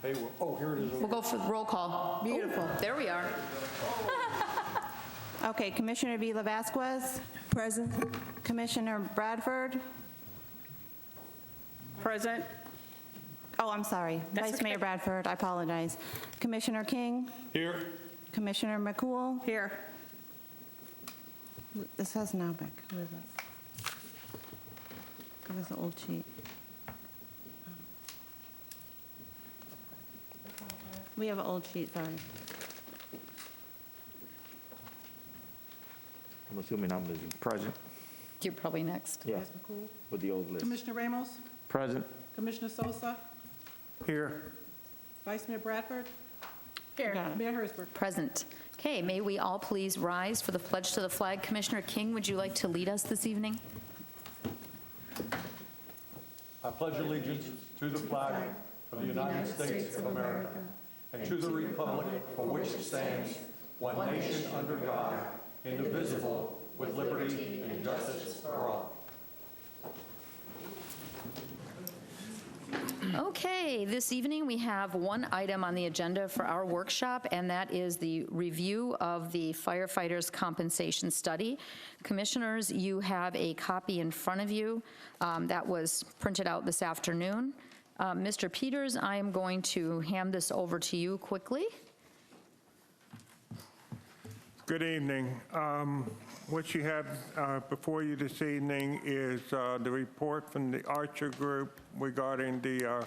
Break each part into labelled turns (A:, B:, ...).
A: Hey, oh, here it is.
B: We'll go for the roll call.
C: Beautiful.
B: Oh, there we are.
D: Okay, Commissioner Vila Vasquez,
C: Present.
D: Commissioner Bradford.
C: Present.
D: Oh, I'm sorry,
C: That's
D: Vice Mayor
C: okay.
D: Bradford, I apologize. Commissioner King,
A: Here.
D: Commissioner McCool.
C: Here.
D: This has Novick. Who is it? Give us the old sheet. We have an old sheet, sorry.
E: I'm assuming I'm the present.
B: You're probably next.
E: Yeah, with the old list.
F: Commissioner Ramos,
E: Present.
F: Commissioner Sosa,
A: Here.
F: Vice Mayor Bradford,
C: Here.
D: Got it.
F: Mayor Hersberg.
B: Present. Okay, may we all please rise for the pledge to the flag. Commissioner King, would you like to lead us this evening?
A: I pledge allegiance to the flag of the United States of America and to the republic for which it stands, one nation under God, indivisible, with liberty and justice for all.
B: Okay, this evening we have one item on the agenda for our workshop, and that is the review of the firefighters' compensation study. Commissioners, you have a copy in front of you that was printed out this afternoon. Mr. Peters, I am going to hand this over to you quickly.
G: Good evening. What you have before you this evening is the report from the Archer Group regarding the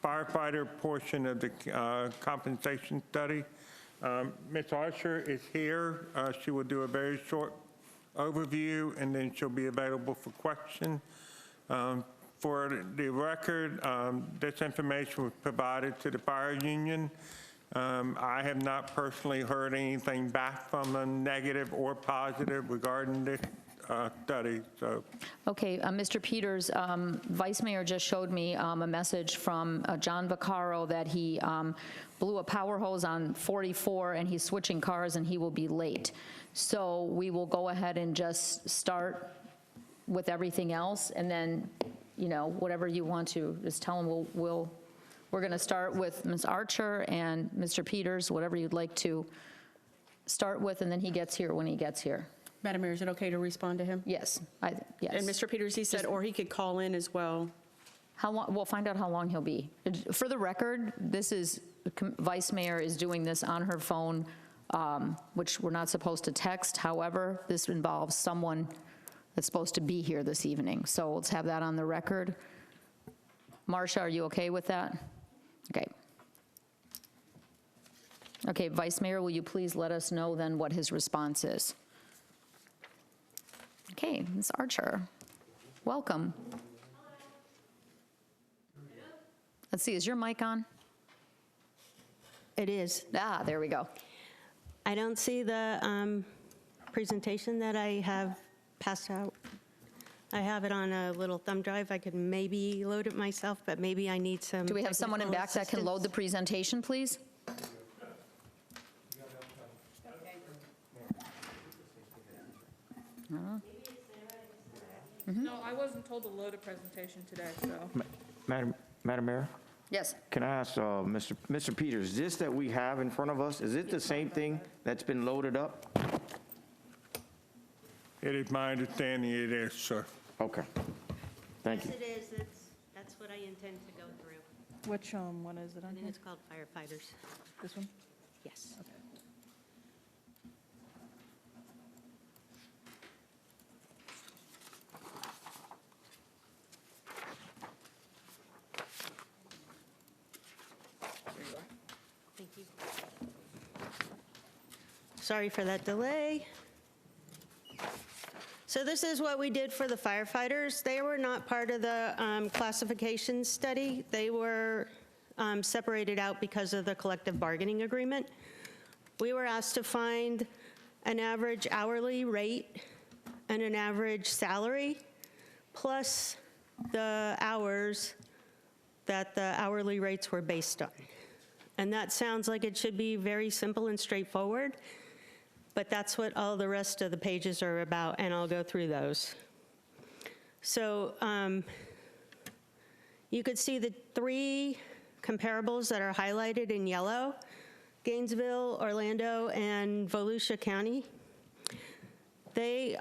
G: firefighter portion of the compensation study. Ms. Archer is here. She will do a very short overview, and then she'll be available for question. For the record, this information was provided to the fire union. I have not personally heard anything back from them, negative or positive, regarding this study. So,
B: Okay, Mr. Peters, Vice Mayor just showed me a message from John Vaccaro that he blew a power hose on 44 and he's switching cars and he will be late. So we will go ahead and just start with everything else, and then, you know, whatever you want to, just tell him we're going to start with Ms. Archer and Mr. Peters, whatever you'd like to start with, and then he gets here when he gets here.
C: Madam Mayor, is it okay to respond to him?
B: Yes, yes.
C: And Mr. Peters, he said, or he could call in as well.
B: How long, we'll find out how long he'll be. For the record, this is, Vice Mayor is doing this on her phone, which we're not supposed to text. However, this involves someone that's supposed to be here this evening. So let's have that on the record. Marcia, are you okay with that? Okay. Okay, Vice Mayor, will you please let us know then what his response is? Okay, Ms. Archer, welcome. Let's see, is your mic on?
H: It is.
B: Ah, there we go.
H: I don't see the presentation that I have passed out. I have it on a little thumb drive. I could maybe load it myself, but maybe I need some.
B: Do we have someone in
H: technical
B: back that can load the presentation, please?
I: No, I wasn't told to load a presentation today, so.
E: Madam Mayor,
B: Yes.
E: can I ask Mr. Peters, this that we have in front of us, is it the same thing that's been loaded up?
G: it is my understanding it is, sir.
E: Okay. Thank you.
H: Yes, it is. That's what I intend to go through.
F: Which one is it
H: I
F: on
H: think
F: here?
H: it's called Firefighters.
F: This one?
H: Yes. Thank you. Sorry for that delay. So this is what we did for the firefighters. They were not part of the classification study. They were separated out because of the collective bargaining agreement. We were asked to find an average hourly rate and an average salary, plus the hours that the hourly rates were based on. And that sounds like it should be very simple and straightforward, but that's what all the rest of the pages are about, and I'll go through those. So you could see the three comparables that are highlighted in yellow: Gainesville, Orlando, and Volusia County. They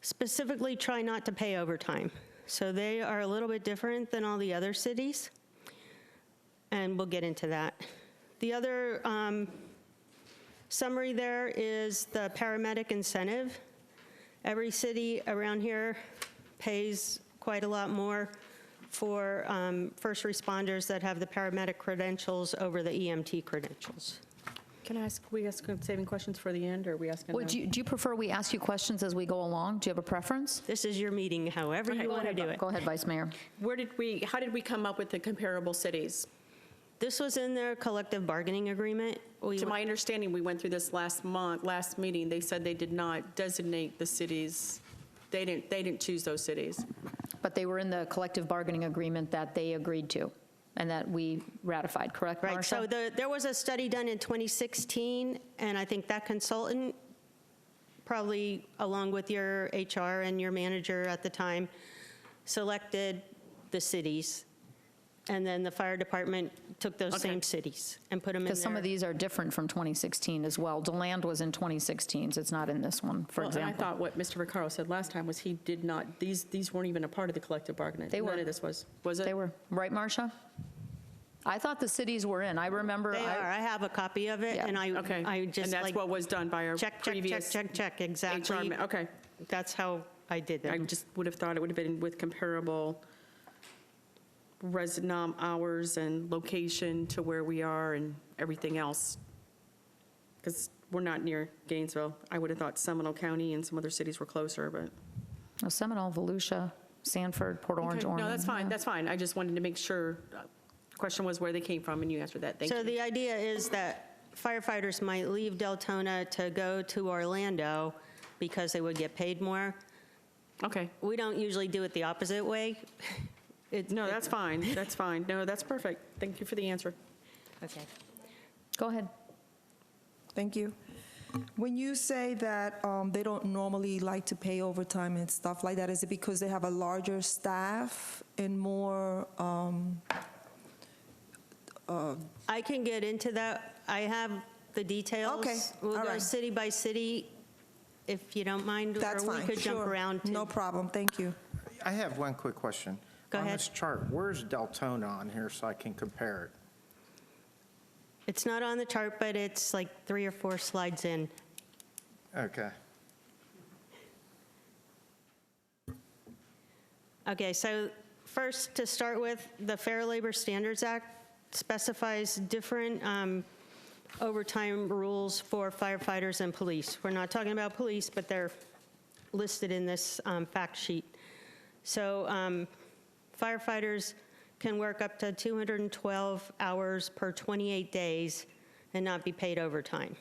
H: specifically try not to pay overtime. So they are a little bit different than all the other cities, and we'll get into that. The other summary there is the paramedic incentive. Every city around here pays quite a lot more for first responders that have the paramedic credentials over the EMT credentials.
C: Can I ask, we ask saving questions for the end, or are we asking?
B: Well, do you prefer we ask you questions as we go along? Do you have a preference?
H: This is your meeting, however you want to do it.
B: Go ahead, Vice Mayor.
C: How did we come up with the comparable cities?
H: This was in their collective bargaining agreement.
C: To my understanding, we went through this last meeting, they said they did not designate the cities, they didn't choose those cities.
B: But they were in the collective bargaining agreement that they agreed to and that we ratified, correct,
H: Right,
B: Marcia?
H: so there was a study done in 2016, and I think that consultant, probably along with your HR and your manager at the time, selected the cities, and then the fire department took those same cities and put them in there.
B: Because some of these are different from 2016 as well. DeLand was in 2016, so it's not in this one, for
C: Well, and
B: example.
C: I thought what Mr. Vaccaro said last time was he did not, these weren't even a part of the collective bargaining.
B: They were.
C: None of this was it?
B: They were, right, Marcia? I thought the cities were in. I remember.
H: They are, I have a copy of it,
B: Yeah.
H: and
C: Okay.
H: I
C: And
H: just
C: that's
H: like,
C: what was done by our
H: check, check, check,
C: previous
H: check, exactly.
C: HR, okay.
H: That's how I did
C: I
H: them.
C: just would have thought it would have been with comparable resident hours and location to where we are and everything else. Because we're not near Gainesville. I would have thought Seminole County and some other cities were closer, but.
B: Oh, Seminole, Volusia, Sanford, Port Orange,
C: Okay,
B: Ormond.
C: no, that's fine, that's fine. I just wanted to make sure. Question was where they came from, and you answered that. Thank
H: So
C: you.
H: the idea is that firefighters might leave Deltona to go to Orlando because they would get paid more.
C: Okay.
H: We don't usually do it the opposite way.
C: No, that's fine, that's fine. No, that's perfect. Thank you for the answer.
H: Okay.
B: Go ahead.
D: Thank you. When you say that they don't normally like to pay overtime and stuff like that, is it because they have a larger staff and more,
H: I can get into that. I have the details.
D: Okay,
H: We'll
D: all
H: go
D: right.
H: city by city, if you don't mind.
D: that's fine,
H: Or we could jump
D: sure.
H: around. to-
D: No problem, thank you.
E: I have one quick question.
H: Go ahead.
E: On this chart, where's Deltona on here so I can compare it?
H: It's not on the chart, but it's like 3 or 4 slides in.
E: Okay.
H: Okay, so first, to start with, the Fair Labor Standards Act specifies different overtime rules for firefighters and police. We're not talking about police, but they're listed in this fact sheet. So firefighters can work up to 212 hours per 28 days and not be paid overtime.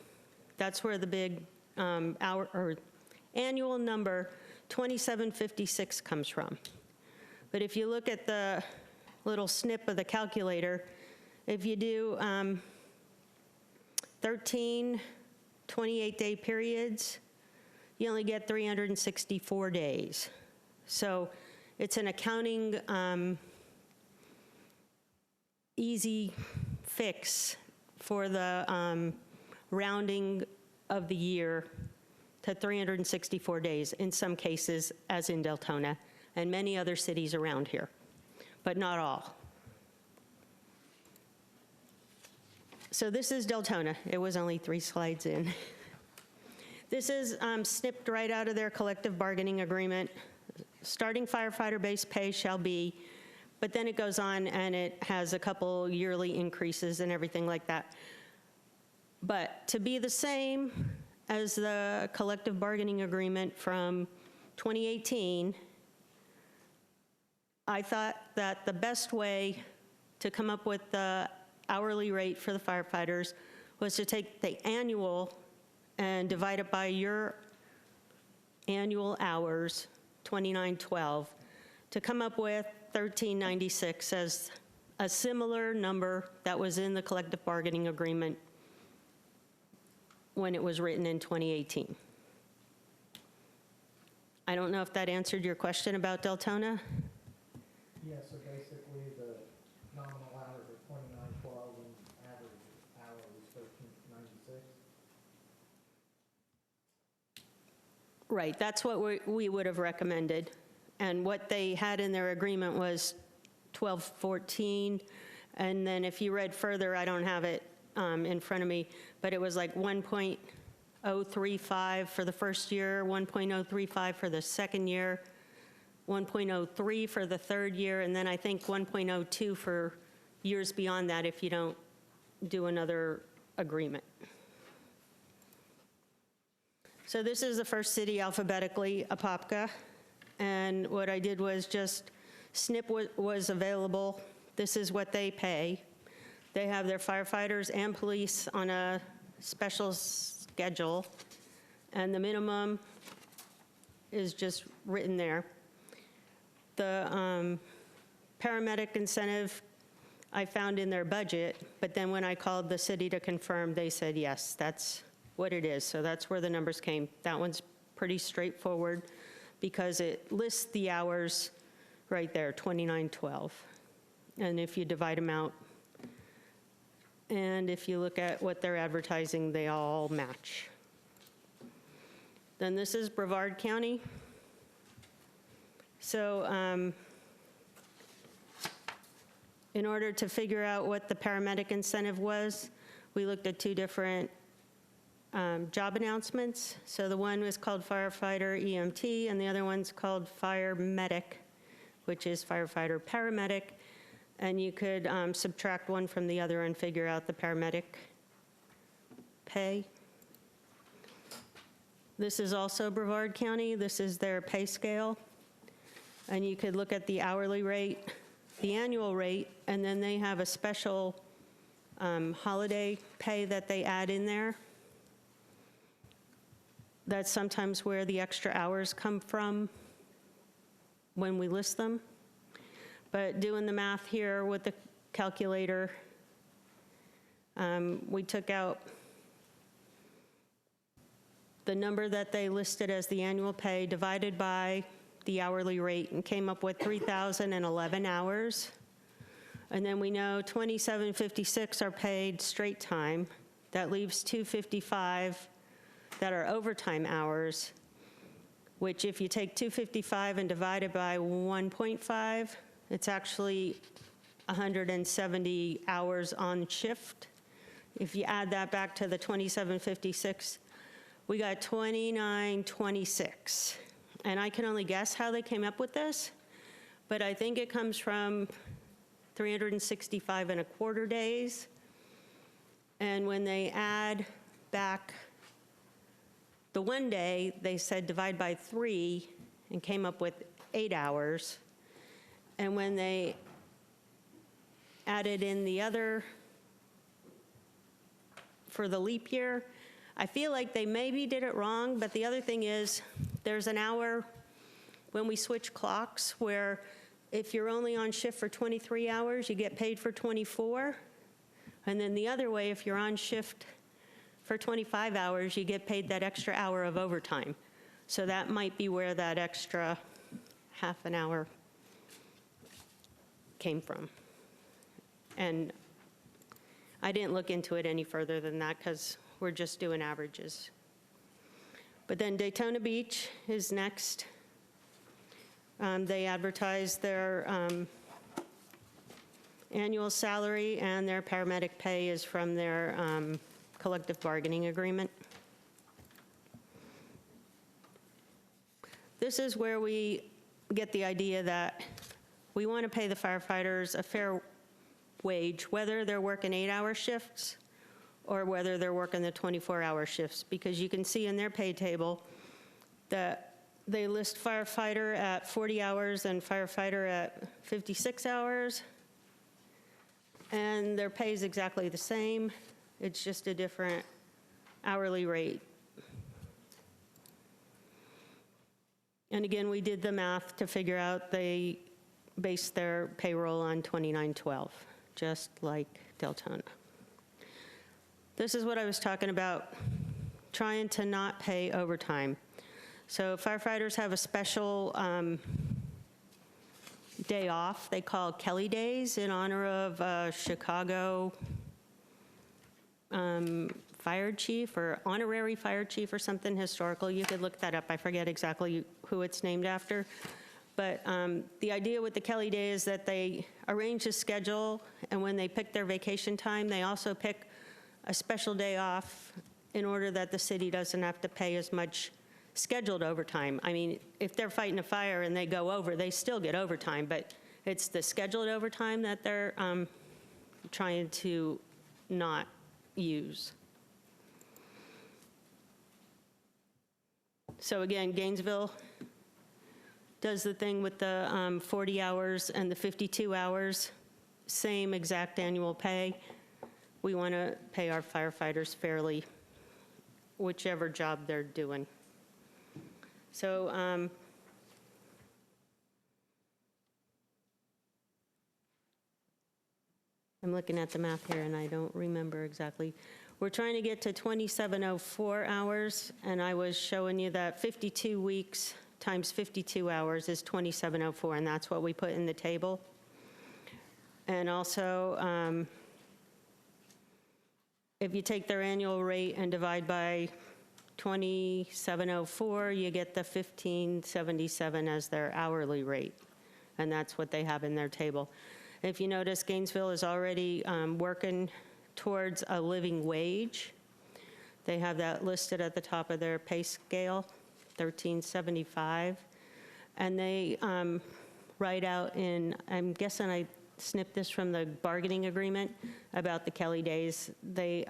H: That's where the big annual number 2756 comes from. But if you look at the little snip of the calculator, if you do 13 28-day periods, you only get 364 days. So it's an accounting easy fix for the rounding of the year to 364 days in some cases, as in Deltona, and many other cities around here, but not all. So this is Deltona. It was only 3 slides in. This is snipped right out of their collective bargaining agreement. Starting firefighter base pay shall be, but then it goes on and it has a couple yearly increases and everything like that. But to be the same as the collective bargaining agreement from 2018, I thought that the best way to come up with the hourly rate for the firefighters was to take the annual and divide it by your annual hours, 2912, to come up with 1396 as a similar number that was in the collective bargaining agreement when it was written in 2018. I don't know if that answered your question about Deltona?
J: Yeah, so basically
H: Right, that's what we would have recommended. And what they had in their agreement was 1214, and then if you read further, I don't have it in front of me, but it was like 1.035 for the first year, 1.035 for the second year, 1.03 for the third year, and then I think 1.02 for years beyond that if you don't do another agreement. So this is the first city alphabetically, Apopka, and what I did was just, SNP was available. This is what they pay. They have their firefighters and police on a special schedule, and the minimum is just written there. The paramedic incentive I found in their budget, but then when I called the city to confirm, they said, yes, that's what it is. So that's where the numbers came. That one's pretty straightforward because it lists the hours right there, 2912. And if you divide them out, and if you look at what they're advertising, they all match. Then this is Brevard County. So in order to figure out what the paramedic incentive was, we looked at two different job announcements. So the one was called firefighter EMT, and the other one's called fire medic, which is firefighter paramedic. And you could subtract one from the other and figure out the paramedic pay. This is also Brevard County. This is their pay scale. And you could look at the hourly rate, the annual rate, and then they have a special holiday pay that they add in there. That's sometimes where the extra hours come from when we list them. But doing the math here with the calculator, we took out the number that they listed as the annual pay divided by the hourly rate and came up with 3,011 hours. And then we know 2756 are paid straight time. That leaves 255 that are overtime hours, which if you take 255 and divide it by 1.5, it's actually 170 hours on shift. If you add that back to the 2756, we got 2926. And I can only guess how they came up with this, but I think it comes from 365 and a quarter days. And when they add back the one day, they said divide by 3 and came up with 8 hours. And when they added in the other for the leap year, I feel like they maybe did it wrong, but the other thing is there's an hour when we switch clocks where if you're only on shift for 23 hours, you get paid for 24. And then the other way, if you're on shift for 25 hours, you get paid that extra hour of overtime. So that might be where that extra half an hour came from. And I didn't look into it any further than that because we're just doing averages. But then Daytona Beach is next. They advertise their annual salary, and their paramedic pay is from their collective bargaining agreement. This is where we get the idea that we want to pay the firefighters a fair wage, whether they're working 8-hour shifts or whether they're working the 24-hour shifts, because you can see in their pay table that they list firefighter at 40 hours and firefighter at 56 hours, and their pay is exactly the same. It's just a different hourly rate. And again, we did the math to figure out they based their payroll on 2912, just like Deltona. This is what I was talking about, trying to not pay overtime. So firefighters have a special day off they call Kelly Days in honor of Chicago fire chief or honorary fire chief or something historical. You could look that up. I forget exactly who it's named after. But the idea with the Kelly Day is that they arrange a schedule, and when they pick their vacation time, they also pick a special day off in order that the city doesn't have to pay as much scheduled overtime. I mean, if they're fighting a fire and they go over, they still get overtime, but it's the scheduled overtime that they're trying to not use. So again, Gainesville does the thing with the 40 hours and the 52 hours, same exact annual pay. We want to pay our firefighters fairly, whichever job they're doing. So I'm looking at the math here, and I don't remember exactly. We're trying to get to 2704 hours, and I was showing you that 52 weeks times 52 hours is 2704, and that's what we put in the table. And also, if you take their annual rate and divide by 2704, you get the 1577 as their hourly rate, and that's what they have in their table. If you notice, Gainesville is already working towards a living wage. They have that listed at the top of their pay scale, 1375. And they write out in, I'm guessing I snipped this from the bargaining agreement about the Kelly Days. They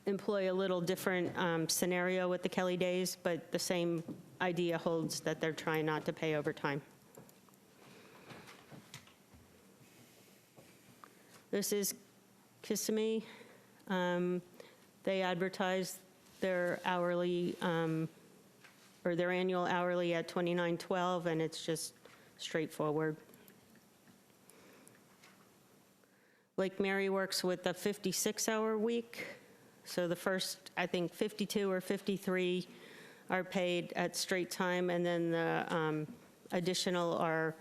H: employ a little different scenario with the Kelly Days, but the same idea holds, that they're trying not to pay overtime. This is KISSIMMEE. They advertise their hourly, or their annual hourly at $29.12, and it's just straightforward. Lake Mary works with a 56-hour week. So the first, I think, 52 or 53 are paid at straight time, and then the additional are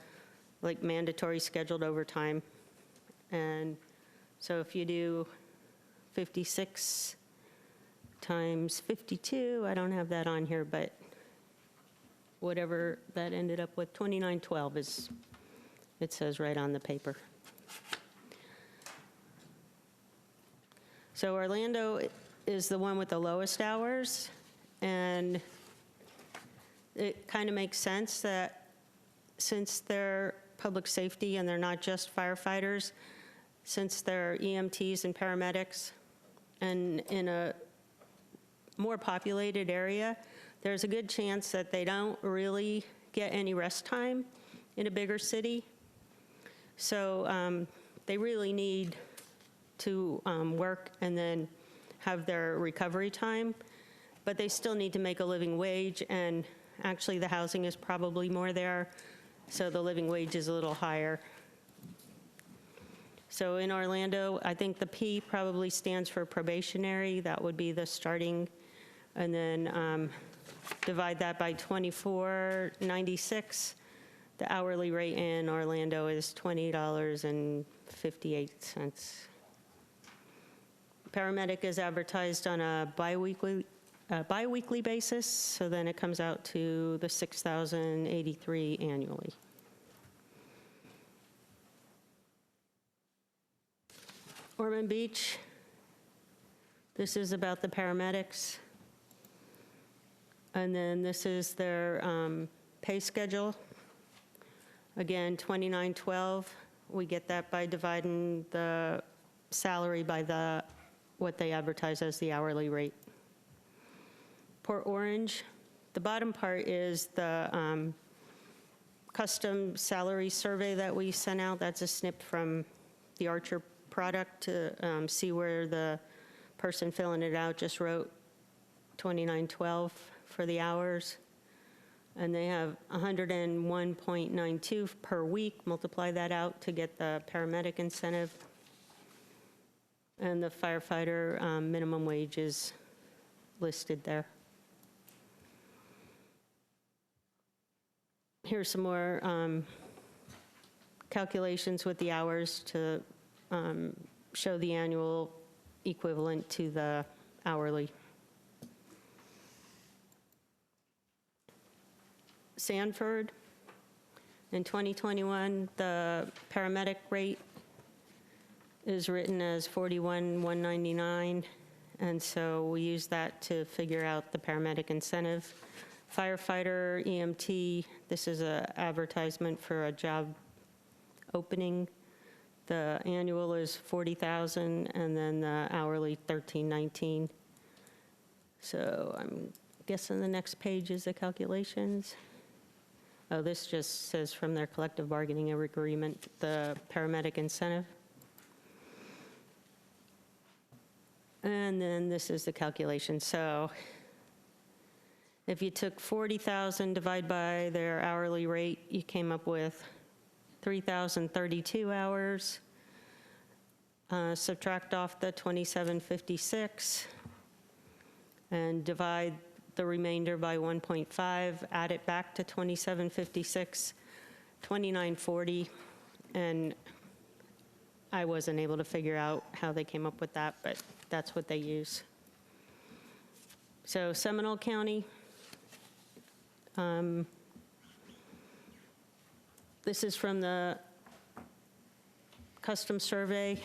H: like mandatory scheduled overtime. And so if you do 56 times 52, I don't have that on here, but whatever that ended up with, 2912 is, it says right on the paper. So Orlando is the one with the lowest hours, and it kind of makes sense that since they're public safety and they're not just firefighters, since they're EMTs and paramedics, and in a more populated area, there's a good chance that they don't really get any rest time in a bigger city. So they really need to work and then have their recovery time, but they still need to make a living wage, and actually the housing is probably more there, so the living wage is a little higher. So in Orlando, I think the P probably stands for probationary. That would be the starting, and then divide that by 24.96. The hourly rate in Orlando is $20.58. Paramedic is advertised on a bi-weekly basis, so then it comes out to the $6,083 annually. Ormond Beach, this is about the paramedics. And then this is their pay schedule. Again, $29.12. We get that by dividing the salary by what they advertise as the hourly rate. Port Orange, the bottom part is the custom salary survey that we sent out. That's a snip from the Archer product to see where the person filling it out just wrote $29.12 for the hours. And they have 101.92 per week. Multiply that out to get the paramedic incentive. And the firefighter minimum wage is listed there. Here's some more calculations with the hours to show the annual equivalent to the hourly. SANFORD, in 2021, the paramedic rate is written as $41,199, and so we use that to figure out the paramedic incentive. Firefighter, EMT, this is an advertisement for a job opening. The annual is $40,000, and then the hourly $13.19. So I'm guessing the next page is the calculations. Oh, this just says from their collective bargaining agreement, the paramedic incentive. And then this is the calculation. So if you took 40,000 divided by their hourly rate, you came up with 3,032 hours. Subtract off the 2,756 and divide the remainder by 1.5, add it back to 2,756, 2,940, and I wasn't able to figure out how they came up with that, but that's what they use. So Seminole County, this is from the custom survey.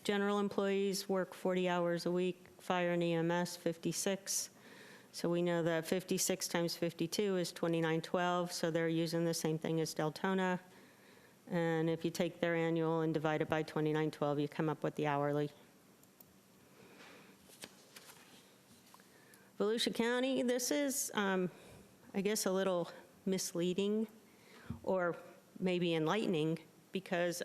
H: General employees work 40 hours a week, fire and EMS 56. So we know that 56 times 52 is 2912, so they're using the same thing as Deltona. And if you take their annual and divide it by 2912, you come up with the hourly. Volusia County, this is, I guess, a little misleading or maybe enlightening, because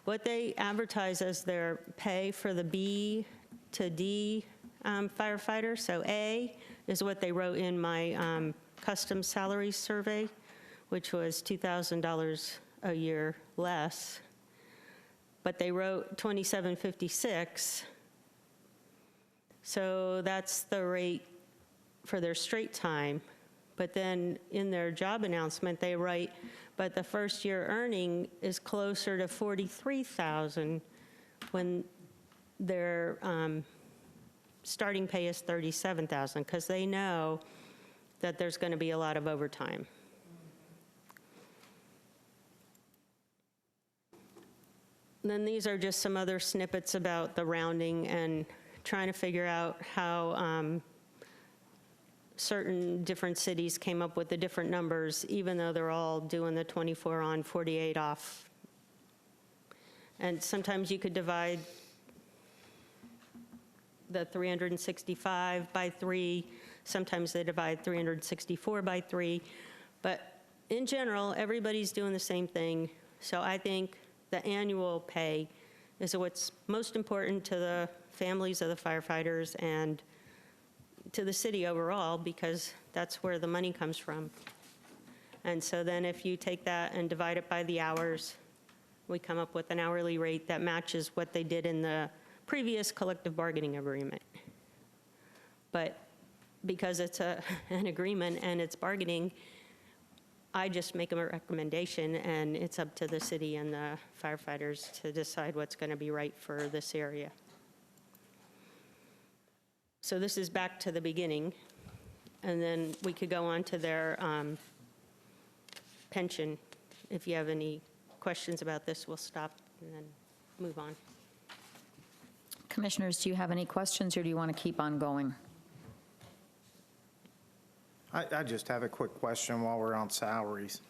H: what they advertise as their pay for the B to D firefighter, so A is what they wrote in my custom salary survey, which was $2,000 a year less. But they wrote $27.56, so that's the rate for their straight time. But then in their job announcement, they write, but the first year earning is closer to $43,000 when their starting pay is $37,000, because they know that there's going to be a lot of overtime. And then these are just some other snippets about the rounding and trying to figure out how certain different cities came up with the different numbers, even though they're all doing the 24 on, 48 off. And sometimes you could divide the 365 by 3. Sometimes they divide 364 by 3. But in general, everybody's doing the same thing. So I think the annual pay is what's most important to the families of the firefighters and to the city overall, because that's where the money comes from. And so then if you take that and divide it by the hours, we come up with an hourly rate that matches what they did in the previous collective bargaining agreement. But because it's an agreement and it's bargaining, I just make a recommendation, and it's up to the city and the firefighters to decide what's going to be right for this area. So this is back to the beginning, and then we could go on to their pension. If you have any questions about this, we'll stop and then move on.
B: Commissioners, do you have any questions, or do you want to keep on going?
J: I just have a quick question while we're on salaries.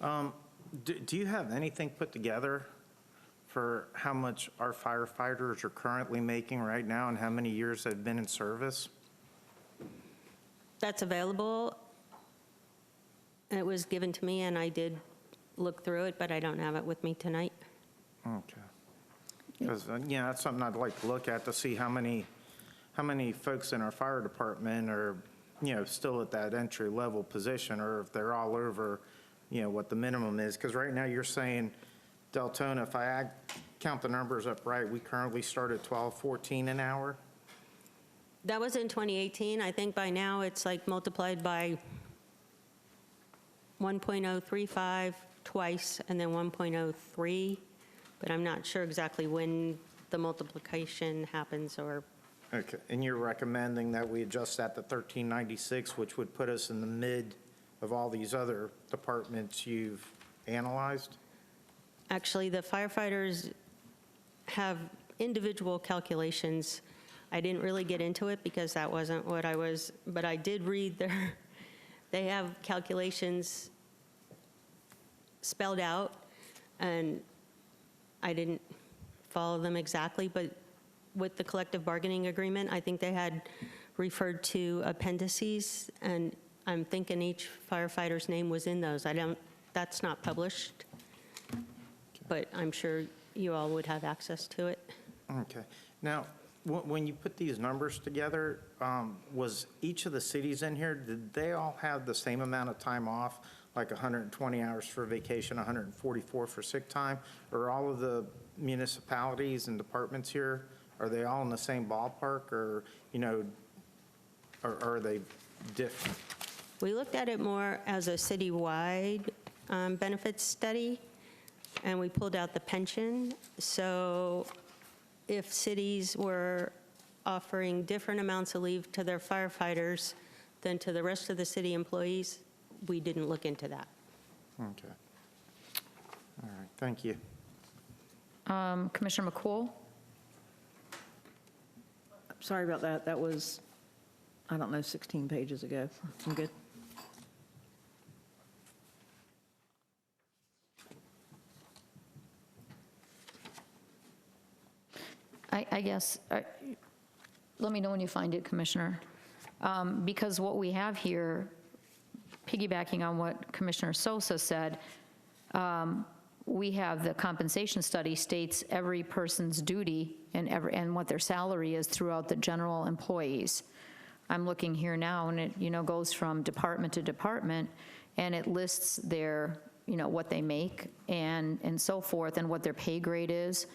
J: Do you have anything put together for how much our firefighters are currently making right now and how many years they've been in service?
H: That's available. It was given to me, and I did look through it, but I don't have it with me tonight.
J: Okay. Because, yeah, that's something I'd like to look at to see how many folks in our fire department are, still at that entry level position, or if they're all over, what the minimum is. Because right now you're saying Deltona, if I count the numbers up right, we currently start at $12.14 an hour.
H: That was in 2018. I think by now it's like multiplied by 1.035 twice and then 1.03, but I'm not sure exactly when the multiplication happens or,
J: Okay, and you're recommending that we adjust that to 1396, which would put us in the mid of all these other departments you've analyzed?
H: actually, the firefighters have individual calculations. I didn't really get into it because that wasn't what I was, but I did read they have calculations spelled out, and I didn't follow them exactly, but with the collective bargaining agreement, I think they had referred to appendices, and I'm thinking each firefighter's name was in those. That's not published, but I'm sure you all would have access to it.
J: Okay. Now, when you put these numbers together, was each of the cities in here, did they all have the same amount of time off, like 120 hours for vacation, 144 for sick time? Or all of the municipalities and departments here, are they all in the same ballpark, or, or are they different?
H: We looked at it more as a citywide benefits study, and we pulled out the pension. So if cities were offering different amounts of leave to their firefighters than to the rest of the city employees, we didn't look into that.
J: Okay. All right, thank you.
B: Commissioner McCool?
F: Sorry about that. That was, I don't know, 16 pages ago. I'm good.
B: I guess, let me know when you find it, Commissioner. Because what we have here, piggybacking on what Commissioner Sosa said, we have the compensation study states every person's duty and what their salary is throughout the general employees. I'm looking here now, and it, goes from department to department, and it lists their, what they make and so forth, and what their pay grade is,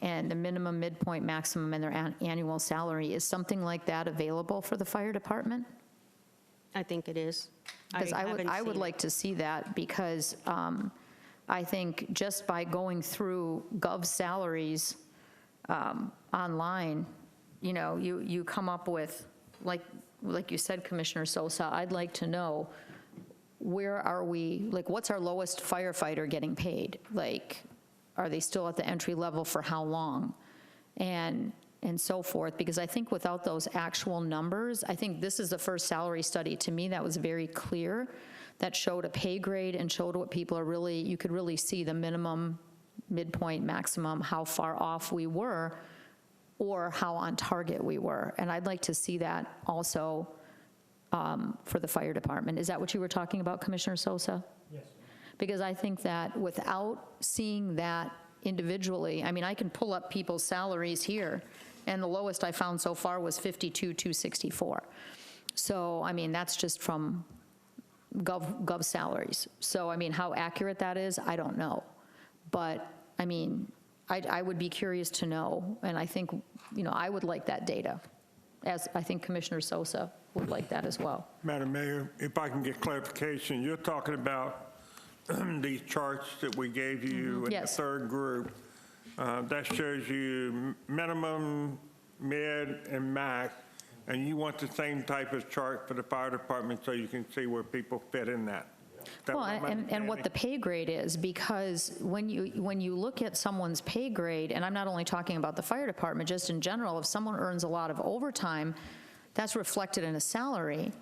B: and the minimum, midpoint, maximum, and their annual salary. Is something like that available for the fire department?
H: I think it is.
B: Because I would
H: haven't seen
B: like to see that, because I think just by going through Gov salaries online, you come up with, like you said, Commissioner Sosa, I'd like to know, where are we, what's our lowest firefighter getting paid? Are they still at the entry level for how long? And so forth, because I think without those actual numbers, I think this is the first salary study to me that was very clear, that showed a pay grade and showed what people are really, you could really see the minimum, midpoint, maximum, how far off we were, or how on target we were. And I'd like to see that also for the fire department. Is that what you were talking about, Commissioner Sosa? Yes. Because I think that without seeing that individually, I can pull up people's salaries here, and the lowest I found so far was $52,264. So, that's just from Gov salaries. So, how accurate that is, I don't know. But, I would be curious to know, and I think, I would like that data, as I think Commissioner Sosa would like that as well.
G: Madam Mayor, if I can get clarification, you're talking about these charts that we gave you in
B: Yes.
G: the third group. That shows you minimum, mid, and max, and you want the same type of chart for the fire department so you can see where people fit in that.
B: Well, and what the pay grade is, because when you look at someone's pay grade, and I'm not only talking about the fire department, just in general, if someone earns a lot of overtime, that's reflected in a salary.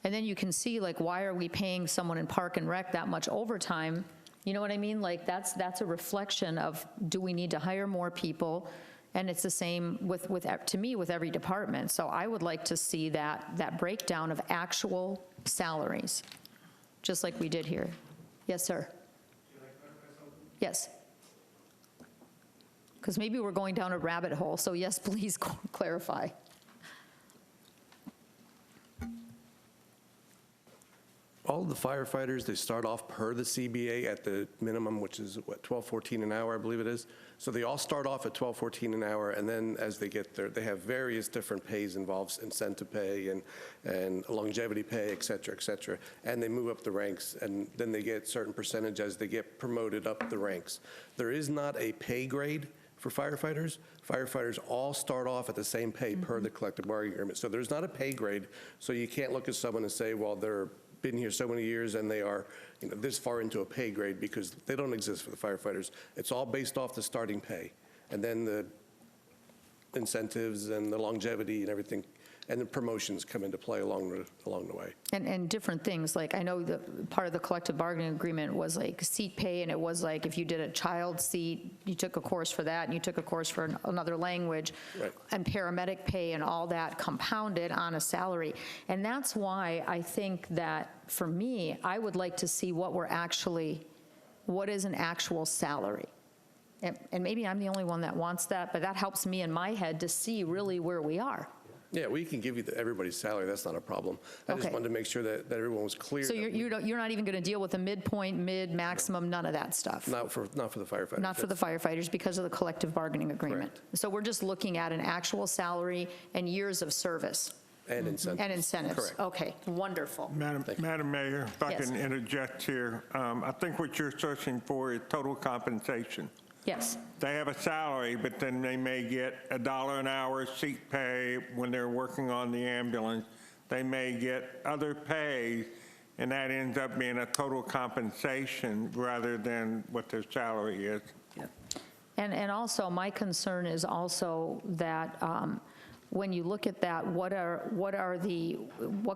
B: And then you can see, why are we paying someone in Park and Rec that much overtime? You know what I mean? That's a reflection of, do we need to hire more people? And it's the same to me, with every department. So I would like to see that breakdown of actual salaries, just like we did here. Yes, sir. Can I clarify something? Yes. Because maybe we're going down a rabbit hole, so yes, please clarify.
K: All of the firefighters, they start off per the CBA at the minimum, which is what, $12.14 an hour, I believe it is. So they all start off at $12.14 an hour, and then as they get there, they have various different pays involved, incentive pay and longevity pay, et cetera, and they move up the ranks, and then they get certain percentage as they get promoted up the ranks. There is not a pay grade for firefighters. Firefighters all start off at the same pay per the collective bargaining agreement. So there's not a pay grade, so you can't look at someone and say, well, they're been here so many years and they are, you know, this far into a pay grade, because they don't exist for the firefighters. It's all based off the starting pay, and then the incentives and the longevity and everything, and the promotions come into play along the way.
B: And different things, like I know the part of the collective bargaining agreement was like seat pay, and it was like if you did a child seat, you took a course for that, and you took a course for another language,
K: Right.
B: and paramedic pay and all that compounded on a salary. And that's why I think that, for me, I would like to see what is an actual salary. And maybe I'm the only one that wants that, but that helps me in my head to see really where we are.
K: Yeah, we can give you everybody's salary, that's not a problem. I just
B: Okay.
K: wanted to make sure that everyone was clear.
B: So
K: that
B: you're not even going to deal with the midpoint, maximum, none of that stuff?
K: Not for the firefighters.
B: Not for the firefighters because of the collective bargaining agreement?
K: Correct.
B: So we're just looking at an actual salary and years of service
K: And incentives.
B: and incentives?
K: Correct.
B: Okay, wonderful.
G: Madam Mayor, if I
B: Yes.
G: can interject here, I think what you're searching for is total compensation.
B: Yes,
G: They have a salary, but then they may get $1 an hour seat pay when they're working on the ambulance. They may get other pay, and that ends up being a total compensation rather than what their salary is.
B: and also, my concern is also that when you look at that, what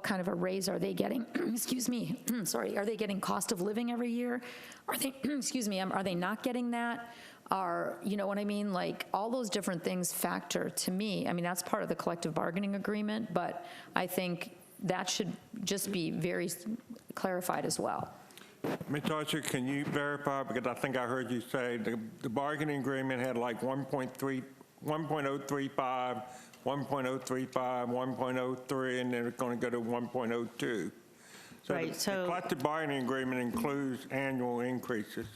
B: kind of a raise are they getting? Excuse me, sorry, are they getting cost of living every year? Are they, excuse me, are they not getting that? You know what I mean? Like, all those different things factor to me. I mean, that's part of the collective bargaining agreement, but I think that should just be very clarified as well.
G: Ms. Archer, can you verify, because I think I heard you say the bargaining agreement had like 1.035, 1.035, 1.03, and then it's going to go to 1.02.
H: Right,
G: The
H: so-
G: collective bargaining agreement includes annual increases.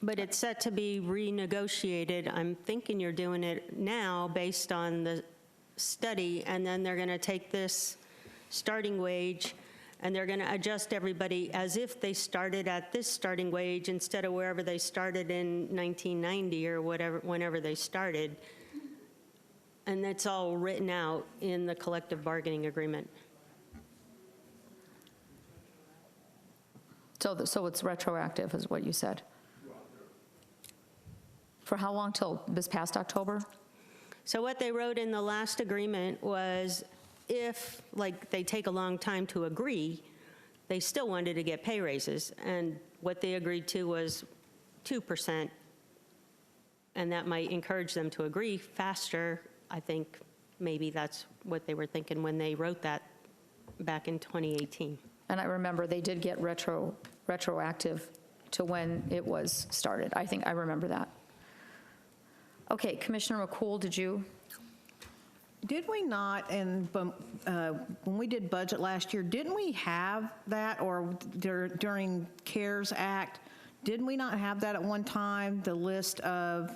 H: But it's set to be renegotiated. I'm thinking you're doing it now based on the study, and then they're going to take this starting wage, and they're going to adjust everybody as if they started at this starting wage instead of wherever they started in 1990 or whatever, whenever they started. And that's all written out in the collective bargaining agreement.
B: So it's retroactive, is what you said? For how long, till this past October?
H: So what they wrote in the last agreement was if, like, they take a long time to agree, they still wanted to get pay raises. And what they agreed to was 2%. And that might encourage them to agree faster. I think maybe that's what they were thinking when they wrote that back in 2018.
B: And I remember they did get retroactive to when it was started. I think I remember that. Okay, Commissioner McCool, did you?
F: Did we not, and when we did budget last year, didn't we have that, or during CARES Act, didn't we not have that at one time, the list of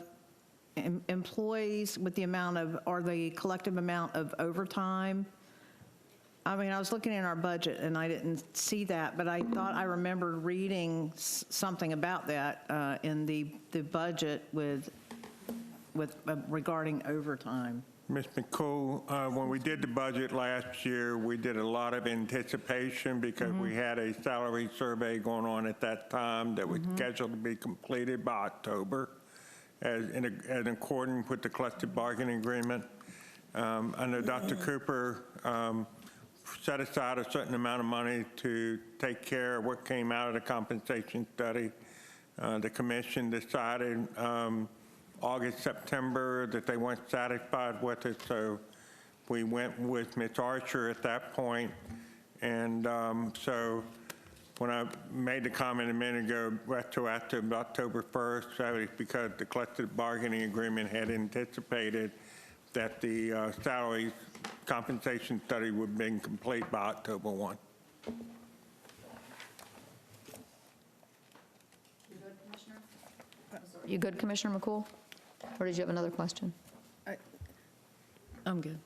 F: employees with the amount of, or the collective amount of overtime? I mean, I was looking in our budget and I didn't see that, but I thought I remembered reading something about that in the budget with regarding overtime.
G: Ms. McCool, when we did the budget last year, we did a lot of anticipation because we had a salary survey going on at that time that was scheduled to be completed by October in accordance with the collective bargaining agreement. I know Dr. Cooper set aside a certain amount of money to take care of what came out of the compensation study. The commission decided August, September, that they weren't satisfied with it, so we went with Ms. Archer at that point. And so when I made the comment a minute ago, retroactive October 1st, that was because the collective bargaining agreement had anticipated that the salary compensation study would have been complete by October 1.
B: You good, Commissioner McCool? Or did you have another question?
F: I'm good.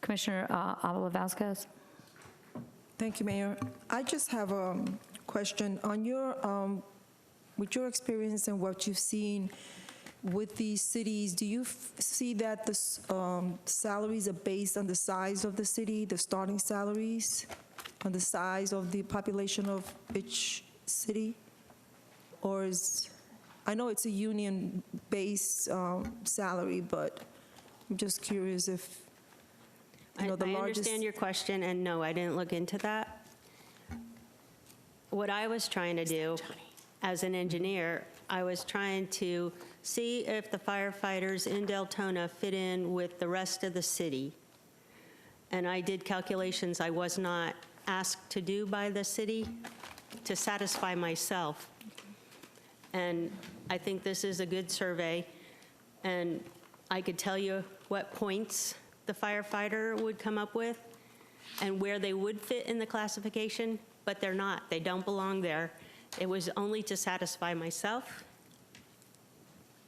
B: Commissioner Avila Vasquez?
D: Thank you, Mayor. I just have a question. On your, with your experience and what you've seen with these cities, do you see that the salaries are based on the size of the city, the starting salaries, on the size of the population of each city? Or is, I know it's a union-based salary, but I'm just curious if, you know, the
H: I
D: largest...
H: understand your question, and no, I didn't look into that. What I was trying to do as an engineer, I was trying to see if the firefighters in Deltona fit in with the rest of the city. And I did calculations I was not asked to do by the city to satisfy myself. And I think this is a good survey, and I could tell you what points the firefighter would come up with and where they would fit in the classification, but they're not. They don't belong there. It was only to satisfy myself.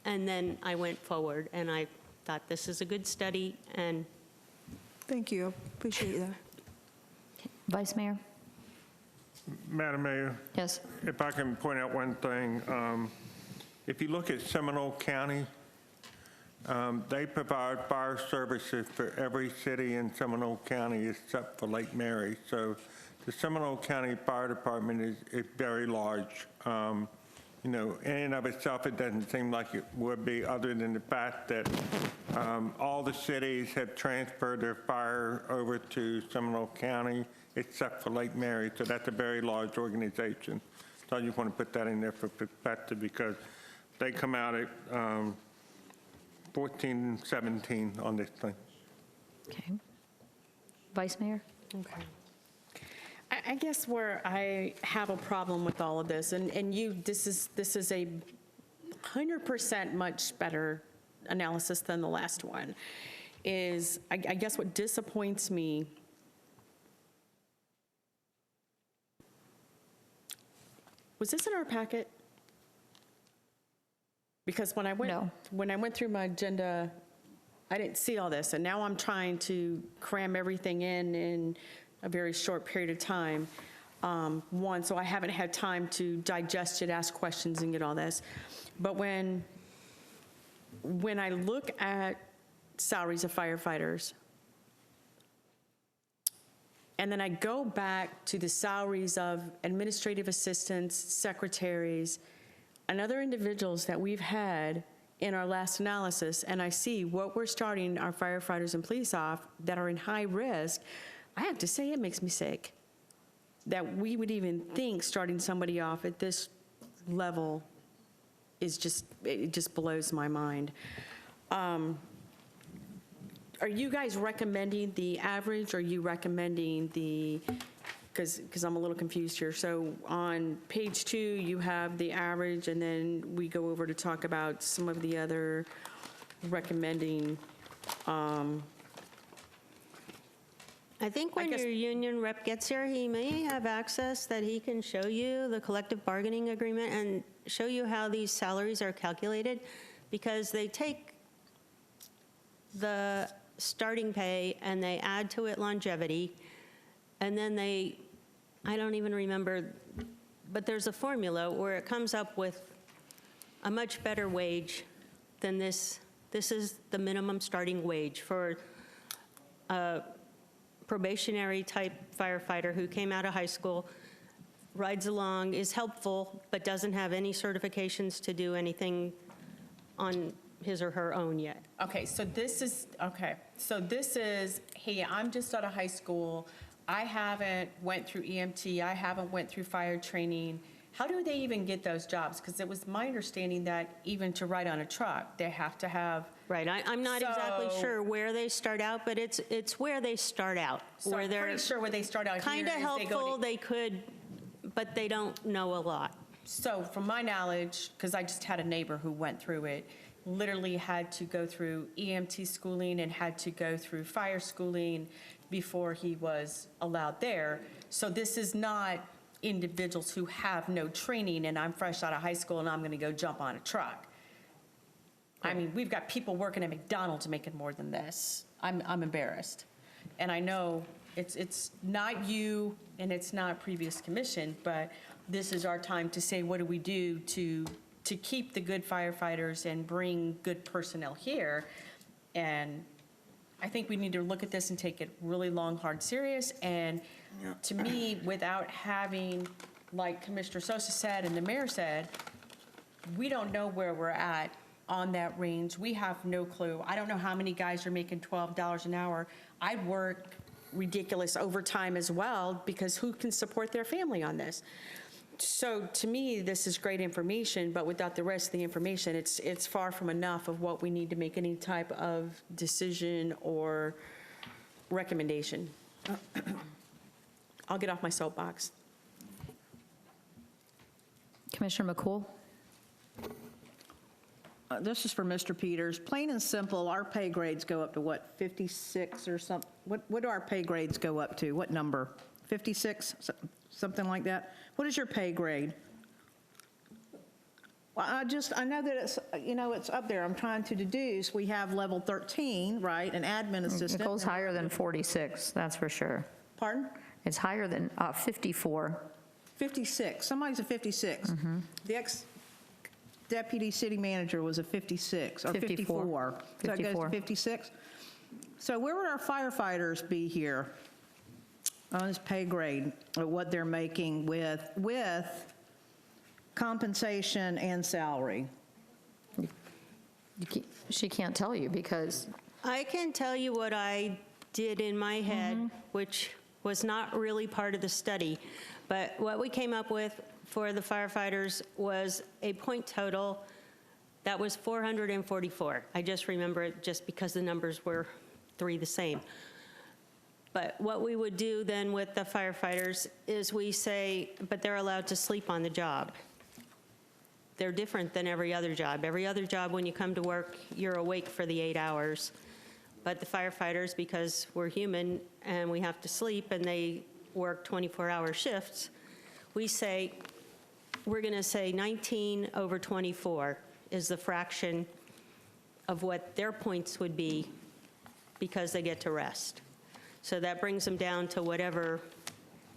H: And then I went forward, and I thought this is a good study, and
D: Thank you, appreciate that.
B: Vice Mayor?
G: Madam Mayor,
B: Yes.
G: if I can point out one thing, if you look at Seminole County, they provide fire services for every city in Seminole County except for Lake Mary. So the Seminole County Fire Department is very large. You know, in and of itself, it doesn't seem like it would be, other than the fact that all the cities have transferred their fire over to Seminole County except for Lake Mary. So that's a very large organization. So I just want to put that in there for perspective, because they come out at 14, 17 on this thing.
B: Okay. Vice Mayor?
C: Okay. I guess where I have a problem with all of this, and you, this is a 100% much better analysis than the last one, is I guess what disappoints me was this in our packet? Because when I went through my agenda, I didn't see all this, and now I'm trying to cram everything in a very short period of time. So I haven't had time to digest it, ask questions, and get all this. But when I look at salaries of firefighters, and then I go back to the salaries of administrative assistants, secretaries, and other individuals that we've had in our last analysis, and I see what we're starting our firefighters and police off that are in high risk, I have to say it makes me sick that we would even think starting somebody off at this level is just, it just blows my mind. Are you guys recommending the average, or are you recommending the, because I'm a little confused here. So on page 2, you have the average, and then we go over to talk about some of the other recommending.
H: I think when your union rep gets here, he may have access that he can show you the collective bargaining agreement and show you how these salaries are calculated, because they take the starting pay and they add to it longevity, and then they, I don't even remember, but there's a formula where it comes up with a much better wage than this. This is the minimum starting wage for a probationary type firefighter who came out of high school, rides along, is helpful, but doesn't have any certifications to do anything on his or her own yet.
C: Okay, so this is, hey, I'm just out of high school. I haven't went through EMT. I haven't went through fire training. How do they even get those jobs? Because it was my understanding that even to ride on a truck, they have to have.
H: Right, I'm not exactly sure where they start out, but it's where they start out.
C: So
H: where
C: I'm
H: they're
C: pretty sure where they start out here
H: kind of
C: is they go
H: helpful,
C: to.
H: they could, but they don't know a lot.
C: So from my knowledge, because I just had a neighbor who went through it, literally had to go through EMT schooling and had to go through fire schooling before he was allowed there. So this is not individuals who have no training, and I'm fresh out of high school and I'm going to go jump on a truck. I mean, we've got people working at McDonald's making more than this. I'm embarrassed. And I know it's not you and it's not previous commission, but this is our time to say, what do we do to to keep the good firefighters and bring good personnel here. And I think we need to look at this and take it really long, hard, serious. And to me, without having, like Commissioner Sosa said and the mayor said, we don't know where we're at on that range. We have no clue. I don't know how many guys are making $12 an hour. I'd work ridiculous overtime as well, because who can support their family on this? So to me, this is great information, but without the rest of the information, it's far from enough of what we need to make any type of decision or recommendation. I'll get off my soapbox.
B: Commissioner McCool?
F: This is for Mr. Peters. Plain and simple, our pay grades go up to what, 56 or something? What do our pay grades go up to? What number? 56, something like that? What is your pay grade? Well, I know that it's, it's up there. I'm trying to deduce. We have level 13, right, an admin assistant.
B: It goes higher than 46, that's for sure.
F: Pardon?
B: It's higher than 54.
F: 56, somebody's a 56. The ex-deputy city manager was a 56, or 54. So it goes to 56. So where would our firefighters be here on this pay grade, or what they're making with compensation and salary?
B: She can't tell you because...
H: I can tell you what I did in my head, which was not really part of the study. But what we came up with for the firefighters was a point total that was 444. I just remember it just because the numbers were 3 the same. But what we would do then with the firefighters is we say, but they're allowed to sleep on the job. They're different than every other job. Every other job, when you come to work, you're awake for the 8 hours. But the firefighters, because we're human and we have to sleep and they work 24-hour shifts, we say, we're going to say 19 over 24 is the fraction of what their points would be because they get to rest. So that brings them down to whatever.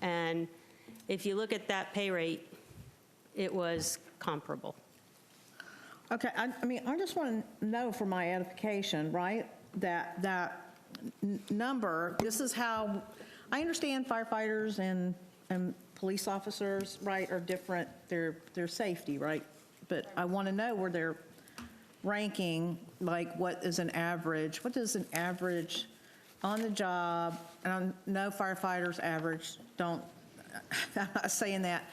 H: And if you look at that pay rate, it was comparable.
F: Okay, I just want to know for my edification, right, that number, this is how, I understand firefighters and police officers, right, are different, their safety, right? But I want to know where they're ranking, like what is an average on the job, and I know firefighters average, I'm not saying that,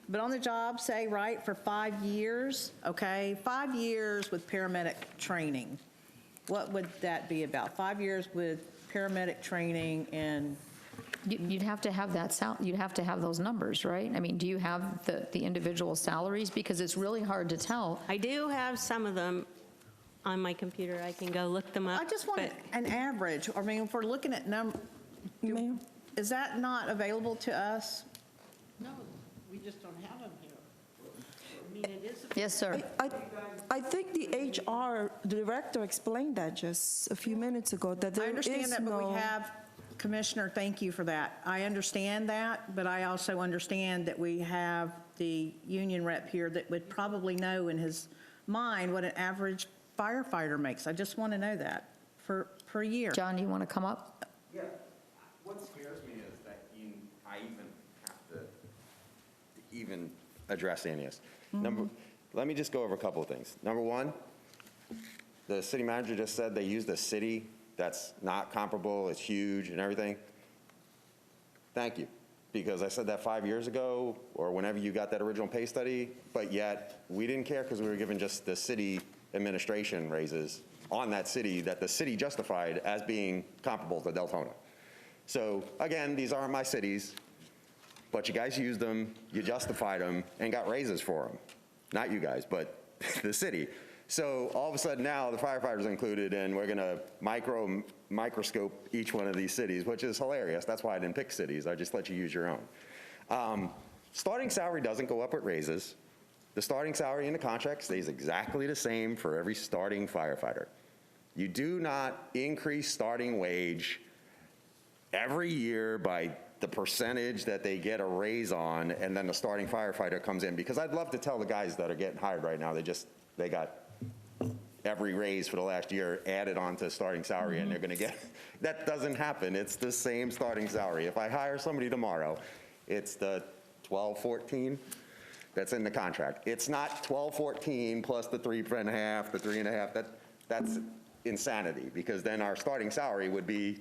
F: but on the job, say, right, for 5 years, okay, 5 years with paramedic training, what would that be about? 5 years with paramedic training and...
B: You'd have to have that, you'd have to have those numbers, right? I mean, do you have the individual salaries? Because it's really hard to tell.
H: I do have some of them on my computer. I can go look them up.
F: I just want an average. I mean, if we're looking at
D: Ma'am?
F: is that not available to us?
L: No, we just don't have them here. I mean, it is.
B: Yes, sir.
D: I think the HR director explained that just a few minutes ago, that there
F: I
D: is
F: understand that, but
D: no...
F: we have, Commissioner, thank you for that. I understand that, but I also understand that we have the union rep here that would probably know in his mind what an average firefighter makes. I just want to know that per year.
B: John, you want to come up?
M: Yeah. What scares me is that I even have to even address any of this. Let me just go over a couple of things. Number one, the city manager just said they used a city that's not comparable, it's huge and everything. Thank you, because I said that 5 years ago or whenever you got that original pay study, but yet we didn't care because we were given just the city administration raises on that city that the city justified as being comparable to Deltona. So again, these aren't my cities, but you guys used them, you justified them, and got raises for them. Not you guys, but the city. So all of a sudden now the firefighters included, and we're going to microscope each one of these cities, which is hilarious. That's why I didn't pick cities. I just let you use your own. Starting salary doesn't go up with raises. The starting salary in the contract stays exactly the same for every starting firefighter. You do not increase starting wage every year by the percentage that they get a raise on, and then the starting firefighter comes in, because I'd love to tell the guys that are getting hired right now, they got every raise for the last year added on to starting salary, and they're gonna get, that doesn't happen. It's the same starting salary. If I hire somebody tomorrow, it's the 1214 that's in the contract. It's not 1214 plus the 3.5, the 3.5, that's insanity, because then our starting salary would be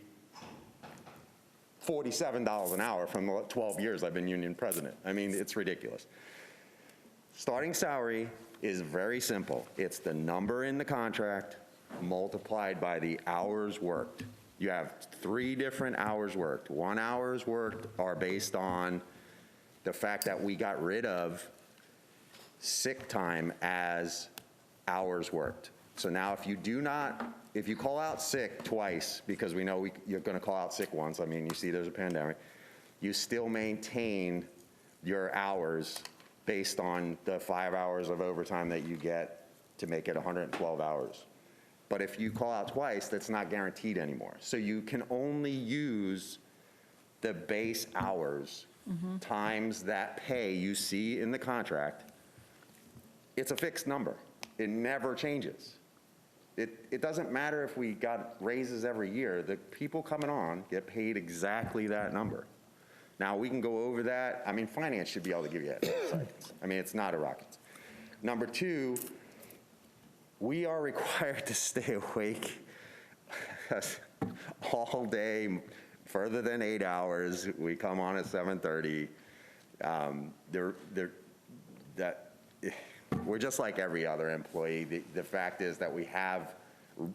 M: $47 an hour from the 12 years I've been union president. I mean, it's ridiculous. Starting salary is very simple. It's the number in the contract multiplied by the hours worked. You have 3 different hours worked. 1 hours worked are based on the fact that we got rid of sick time as hours worked. So now if you call out sick twice, because we know you're gonna call out sick once, I mean, you see there's a pandemic, you still maintain your hours based on the 5 hours of overtime that you get to make it 112 hours. But if you call out twice, that's not guaranteed anymore. So you can only use the base hours times that pay you see in the contract. It's a fixed number. It never changes. It doesn't matter if we got raises every year. The people coming on get paid exactly that number. Now, we can go over that. I mean, finance should be able to give you that in seconds. I mean, it's not a rocket. Number 2, we are required to stay awake all day, further than 8 hours. We come on at 7:30. We're just like every other employee. The fact is that we have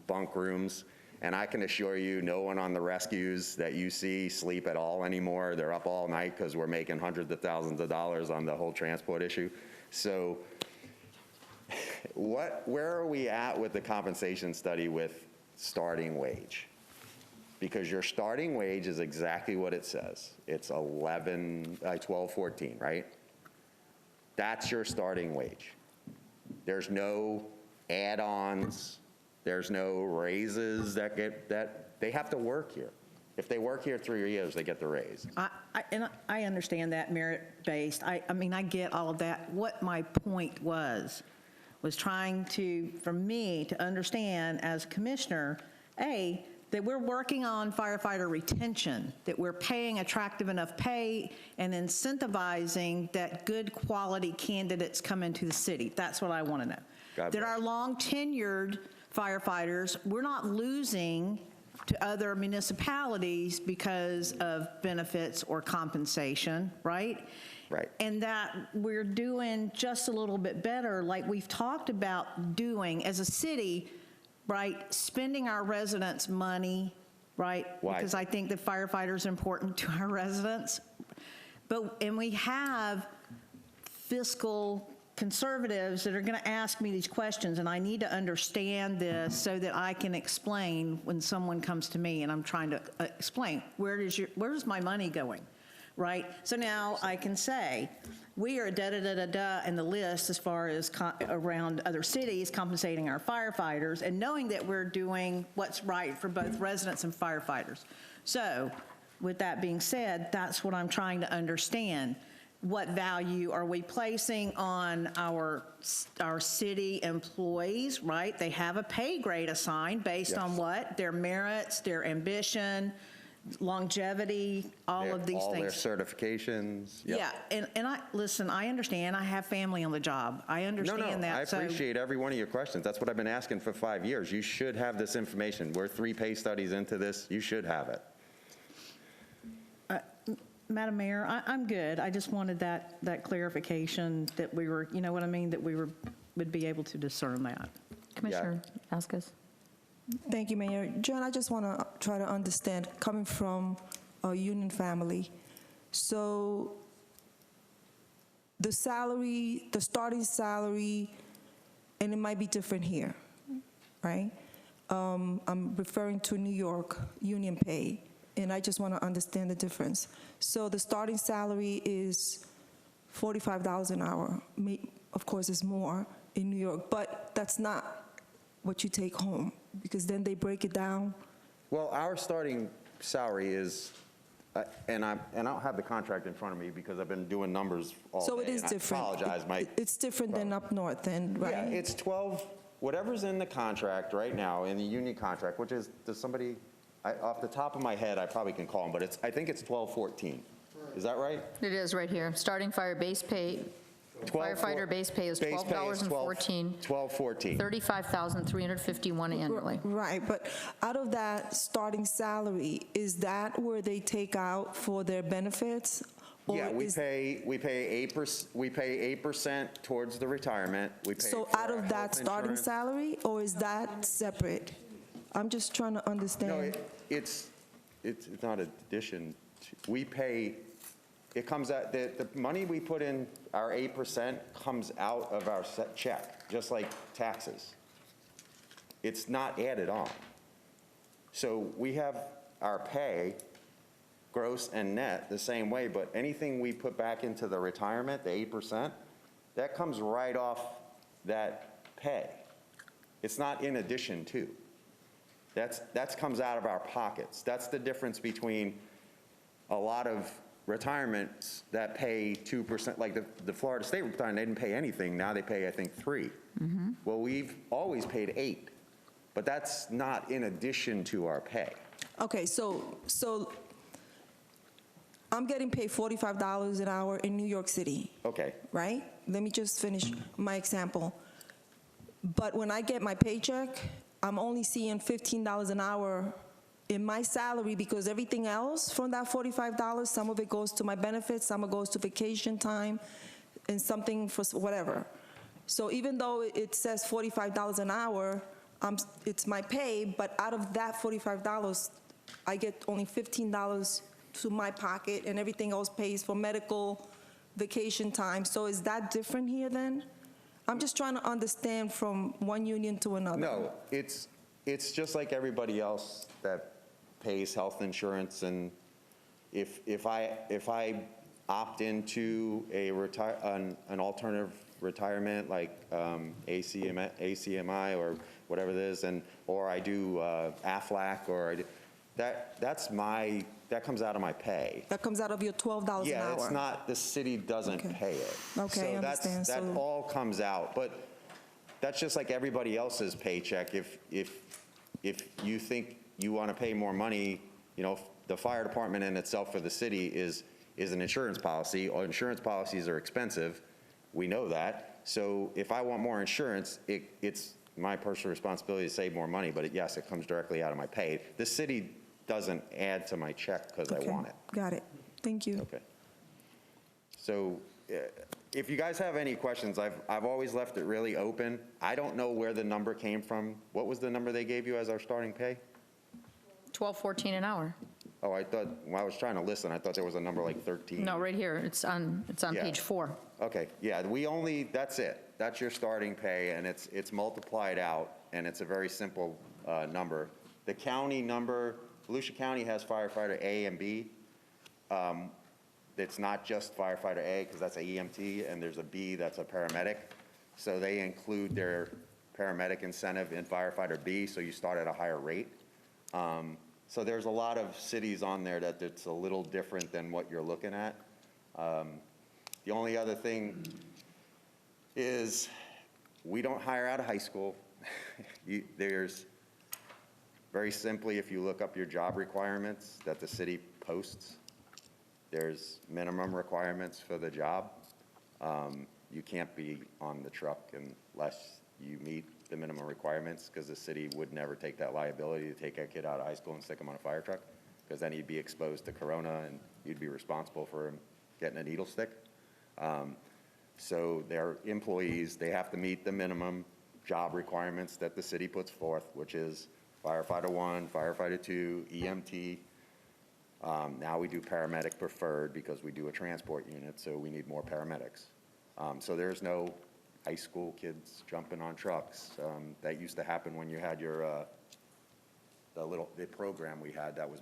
M: bunk rooms, and I can assure you no one on the rescues that you see sleep at all anymore. They're up all night because we're making hundreds of thousands of dollars on the whole transport issue. So where are we at with the compensation study with starting wage? Because your starting wage is exactly what it says. It's 1214, right? That's your starting wage. There's no add-ons. There's no raises that they have to work here. If they work here 3 years, they get the raise.
F: I understand that merit-based. I mean, I get all of that. What my point was trying for me to understand as commissioner, that we're working on firefighter retention, that we're paying attractive enough pay and incentivizing that good quality candidates come into the city. That's what I want to know. That our long tenured firefighters, we're not losing to other municipalities because of benefits or compensation, right?
M: Right.
F: And that we're doing just a little bit better, like we've talked about doing as a city, right, spending our residents' money, right?
M: Why?
F: Because I think the firefighters are important to our residents. And we have fiscal conservatives that are going to ask me these questions, and I need to understand this so that I can explain when someone comes to me and I'm trying to explain, where's my money going, right? So now I can say, we are da-da-da-da-da in the list as far as around other cities compensating our firefighters, and knowing that we're doing what's right for both residents and firefighters. So with that being said, that's what I'm trying to understand. What value are we placing on our city employees, right? They have a pay grade assigned based on what? Their merits, their ambition, longevity, all of these
M: all
F: things.
M: Their certifications. Yep.
F: Yeah, and I understand. I have family on the job. I understand that.
M: I appreciate every one of your questions. That's what I've been asking for 5 years. You should have this information. We're 3 pay studies into this. You should have it.
F: Madam Mayor, I'm good. I just wanted that clarification that we were, you know what I mean, that we would be able to discern that.
B: Commissioner Vasquez.
D: Thank you, Mayor. John, I just want to try to understand, coming from a union family, so the salary, the starting salary, and it might be different here, right? I'm referring to New York union pay, and I just want to understand the difference. So the starting salary is $45 an hour. Of course, it's more in New York, but that's not what you take home, because then they break it down.
M: Well, our starting salary is And I don't have the contract in front of me because I've been doing numbers all day.
D: So it is
M: and
D: different.
M: I apologize, Mike.
D: It's different than up north then, right?
M: Yeah, it's 12, whatever's in the contract right now, in the union contract, which is, does somebody, off the top of my head, I probably can call them, but I think it's 1214. Is that right?
B: It is right here. Starting fire base pay, firefighter base pay is $12.14.
M: $12.14.
B: $35,351 annually.
D: Right, but out of that starting salary, is that where they take out for their benefits? Or
M: Yeah, we
D: is-
M: pay 8% towards the retirement. We pay
D: So
M: for
D: out
M: our
D: of that
M: health
D: starting
M: insurance.
D: salary, or is that separate? I'm just trying to
M: No,
D: understand.
M: it's not addition. We pay, it comes out, the money we put in, our 8% comes out of our set check, just like taxes. It's not added on. So we have our pay, gross and net, the same way, but anything we put back into the retirement, the 8%, that comes right off that pay. It's not in addition to. That comes out of our pockets. That's the difference between a lot of retirements that pay 2%, like the Florida State retirement, they didn't pay anything, now they pay, I think, 3. Well, we've always paid 8, but that's not in addition to our pay.
D: Okay, so I'm getting paid $45 an hour in New York City,
M: Okay,
D: right? Let me just finish my example. But when I get my paycheck, I'm only seeing $15 an hour in my salary because everything else from that $45, some of it goes to my benefits, some of it goes to vacation time, and something for whatever. So even though it says $45 an hour, it's my pay, but out of that $45, I get only $15 to my pocket, and everything else pays for medical, vacation time. So is that different here then? I'm just trying to understand from one union to another.
M: no, it's just like everybody else that pays health insurance, and if I opt into an alternative retirement like ACMI or whatever it is, or I do AFLAC, or that comes out of my pay.
D: That comes out of your $12 an hour?
M: Yeah, it's not, the city doesn't
D: Okay.
M: pay it.
D: Okay, I understand.
M: So that all comes out, but that's just like everybody else's paycheck. If you think you want to pay more money, the fire department in itself for the city is an insurance policy. All insurance policies are expensive. We know that. So if I want more insurance, it's my personal responsibility to save more money, but yes, it comes directly out of my pay. The city doesn't add to my check because I
D: Okay,
M: want it.
D: got it. Thank you.
M: Okay. So if you guys have any questions, I've always left it really open. I don't know where the number came from. What was the number they gave you as our starting pay?
B: $12.14 an hour.
M: Oh, I thought, when I was trying to listen, I thought there was a number like 13.
B: No, right here. It's on
M: Yeah.
B: page 4.
M: Okay, yeah, that's it. That's your starting pay, and it's multiplied out, and it's a very simple number. The county number, Volusia County has firefighter A and B. It's not just firefighter A, because that's a EMT, and there's a B that's a paramedic. So they include their paramedic incentive in firefighter B, so you start at a higher rate. So there's a lot of cities on there that it's a little different than what you're looking at. The only other thing is we don't hire out of high school. There's, very simply, if you look up your job requirements that the city posts, there's minimum requirements for the job. You can't be on the truck unless you meet the minimum requirements, because the city would never take that liability to take a kid out of high school and stick him on a fire truck, because then he'd be exposed to corona and you'd be responsible for him getting a needle stick. So their employees, they have to meet the minimum job requirements that the city puts forth, which is firefighter 1, firefighter 2, EMT. Now we do paramedic preferred because we do a transport unit, so we need more paramedics. So there's no high school kids jumping on trucks. That used to happen when you had your, the program we had that was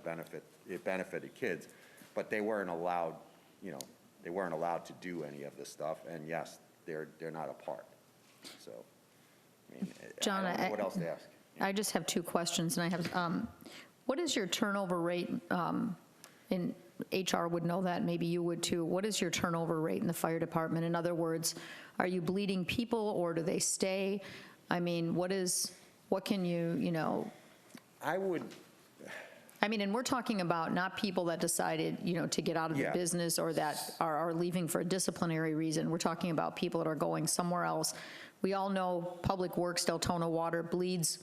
M: it benefited kids, but they weren't allowed, they weren't allowed to do any of this stuff, and yes, they're not a part. So, I mean,
B: John,
M: I don't know what else to ask.
B: I just have 2 questions, and I have, what is your turnover rate in HR would know that, maybe you would too. What is your turnover rate in the fire department? In other words, are you bleeding people or do they stay? I mean, what can you, I mean, and we're talking about not people that decided, to get out of the
M: Yeah.
B: business or that are leaving for a disciplinary reason. We're talking about people that are going somewhere else. We all know Public Works, Deltona Water bleeds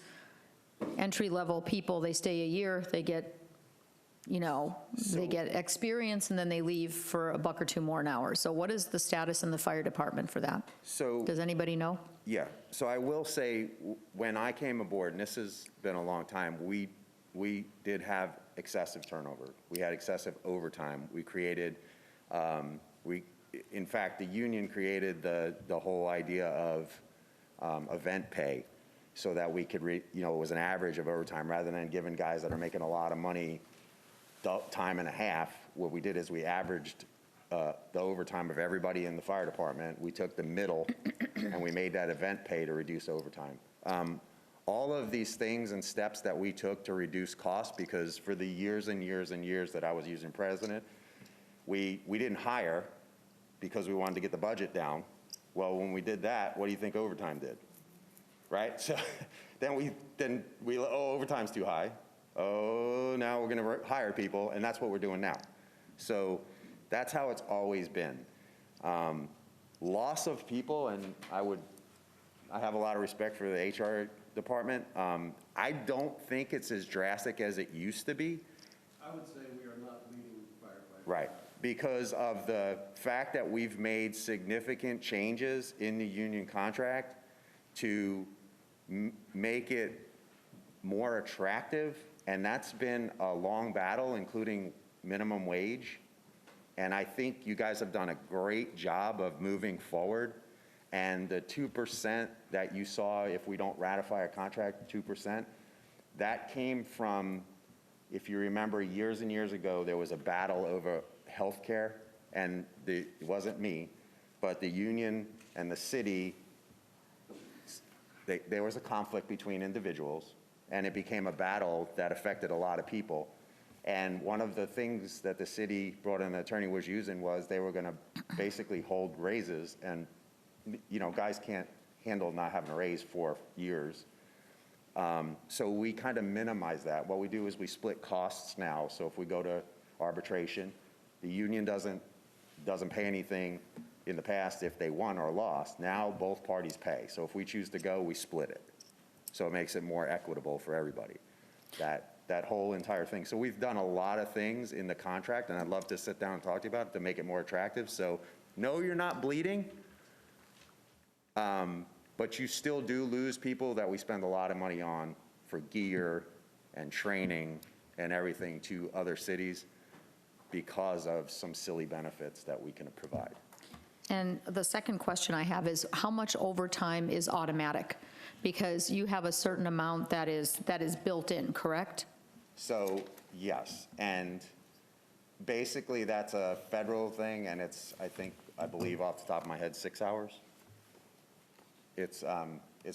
B: entry-level people. They stay a year, they get, they get experience, and then they leave for $1 or $2 more an hour. So what is the status in the fire department for that?
M: So,
B: Does anybody know?
M: yeah, so I will say, when I came aboard, and this has been a long time, we did have excessive turnover. We had excessive overtime. We created, in fact, the union created the whole idea of event pay so that we could, it was an average of overtime rather than giving guys that are making a lot of money time and a half. What we did is we averaged the overtime of everybody in the fire department. We took the middle and we made that event pay to reduce overtime. All of these things and steps that we took to reduce costs, because for the years and years and years that I was using president, we didn't hire because we wanted to get the budget down. Well, when we did that, what do you think overtime did? Right? So then we overtime's too high. Oh, now we're going to hire people, and that's what we're doing now. So that's how it's always been. Loss of people, and I have a lot of respect for the HR department. I don't think it's as drastic as it used to be.
K: I would say we are not leading firefighters.
M: Right, because of the fact that we've made significant changes in the union contract to make it more attractive, and that's been a long battle, including minimum wage. And I think you guys have done a great job of moving forward. And the 2% that you saw, if we don't ratify a contract, 2%, that came from, if you remember, years and years ago, there was a battle over healthcare, and it wasn't me, but the union and the city, there was a conflict between individuals, and it became a battle that affected a lot of people. And one of the things that the city brought in, the attorney was using, was they were going to basically hold raises, and guys can't handle not having a raise for years. So we kind of minimize that. What we do is we split costs now. So if we go to arbitration, the union doesn't pay anything in the past if they won or lost. Now both parties pay. So if we choose to go, we split it. So it makes it more equitable for everybody, that whole entire thing. So we've done a lot of things in the contract, and I'd love to sit down and talk to you about it to make it more attractive. So no, you're not bleeding. But you still do lose people that we spend a lot of money on for gear and training and everything to other cities because of some silly benefits that we can provide.
B: And the second question I have is, how much overtime is automatic? Because you have a certain amount that is built in, correct?
M: So, yes. And basically that's a federal thing, and it's, I believe off the top of my head, 6 hours. It's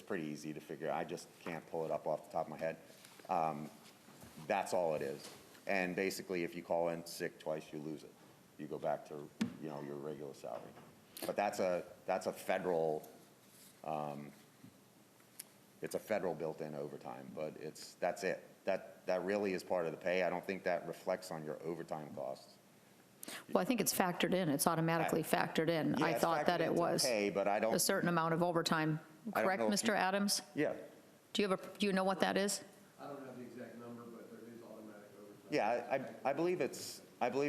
M: pretty easy to figure. I just can't pull it up off the top of my head. That's all it is. And basically, if you call in sick twice, you lose it. You go back to your regular salary. But that's a federal. It's a federal built-in overtime. But that's it. That really is part of the pay. I don't think that reflects on your overtime costs.
B: Well, I think it's factored in. It's automatically factored in.
M: Yeah,
B: I
M: it's
B: thought that
M: factored
B: it
M: into
B: was
M: pay, but I don't.
B: a certain amount of overtime.
M: I don't
B: Correct,
M: know if
B: Mr. Adams?
M: Yeah.
B: Do you know what that is?
K: I don't have the exact number, but there is automatic overtime.
M: Yeah, I believe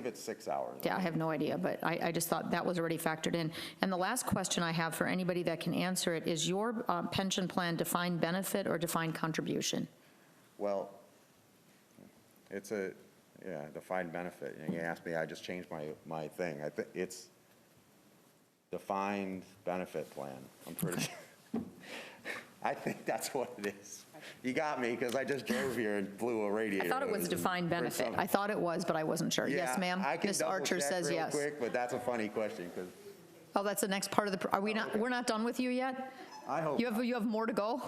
M: it's 6 hours.
B: Yeah, I have no idea, but I just thought that was already factored in. And the last question I have for anybody that can answer it is, your pension plan defined benefit or defined contribution?
M: Well, it's a defined benefit. You asked me, I just changed my thing. I think it's defined benefit plan. I'm pretty I think that's what it is. You got me, because I just drove here and blew a radiator.
B: I thought it was defined benefit. I thought it was, but I wasn't sure. Yes, ma'am?
M: I can
B: Ms. Archer
M: double-check
B: says
M: real
B: yes.
M: quick, but that's a funny question, because
B: Oh, that's the next part of the, we're not done with you yet?
M: I hope
B: You have more to go?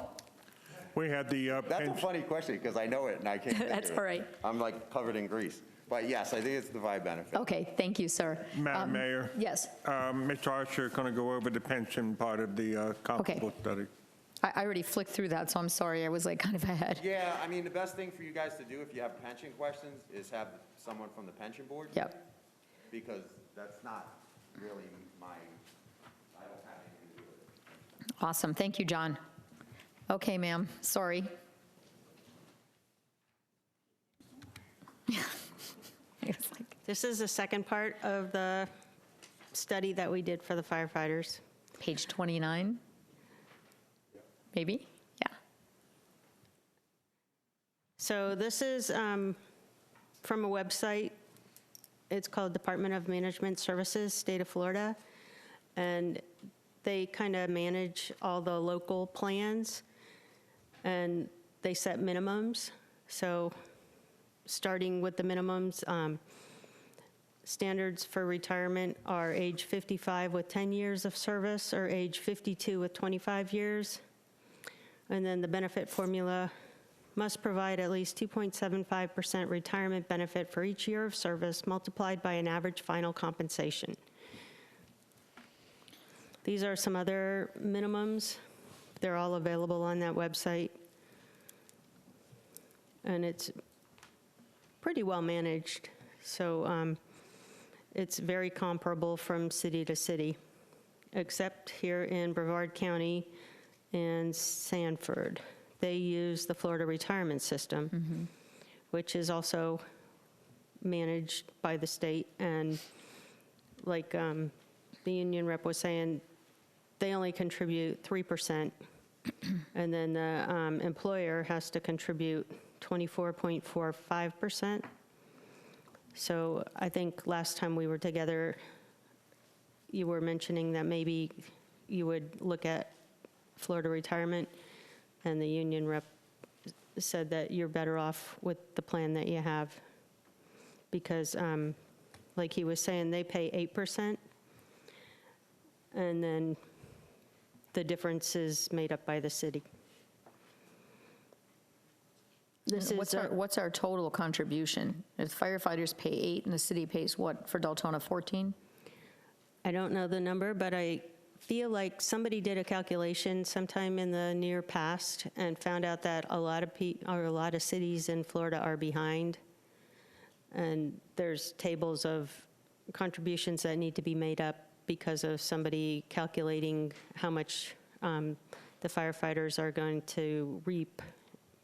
G: We had the
M: that's a funny question, because I know it and I can't think
B: That's
M: of it.
B: all right.
M: I'm like covered in grease. But yes, I think it's the defined benefit.
B: Okay, thank you, sir.
G: Madam Mayor,
B: Yes,
G: Mr. Archer is going to go over the pension part of the comparable study.
B: I already flicked through that, so I'm sorry, I was like kind of ahead.
M: Yeah, I mean, the best thing for you guys to do if you have pension questions is have someone from the pension board.
B: Yep.
M: Because that's not really I don't have anything to do with it.
B: Awesome, thank you, John. Okay, ma'am, sorry. It was like,
H: This is the second part of the study that we did for the firefighters.
B: page 29? Maybe? Yeah.
H: So this is from a website. It's called Department of Management Services, State of Florida. And they kind of manage all the local plans, and they set minimums. So starting with the minimums, standards for retirement are age 55 with 10 years of service or age 52 with 25 years. And then the benefit formula must provide at least 2.75% retirement benefit for each year of service multiplied by an average final compensation. These are some other minimums. They're all available on that website. And it's pretty well managed. So it's very comparable from city to city, except here in Brevard County and SANFORD. They use the Florida retirement system, which is also managed by the state. And like the union rep was saying, they only contribute 3%, and then the employer has to contribute 24.45%. So I think last time we were together, you were mentioning that maybe you would look at Florida retirement, and the union rep said that you're better off with the plan that you have because, like he was saying, they pay 8%, and then the difference is made up by the city. This is
B: What's our total contribution? If firefighters pay 8 and the city pays what for Deltona, 14?
H: I don't know the number, but I feel like somebody did a calculation sometime in the near past and found out that a lot of cities in Florida are behind. And there's tables of contributions that need to be made up because of somebody calculating how much the firefighters are going to reap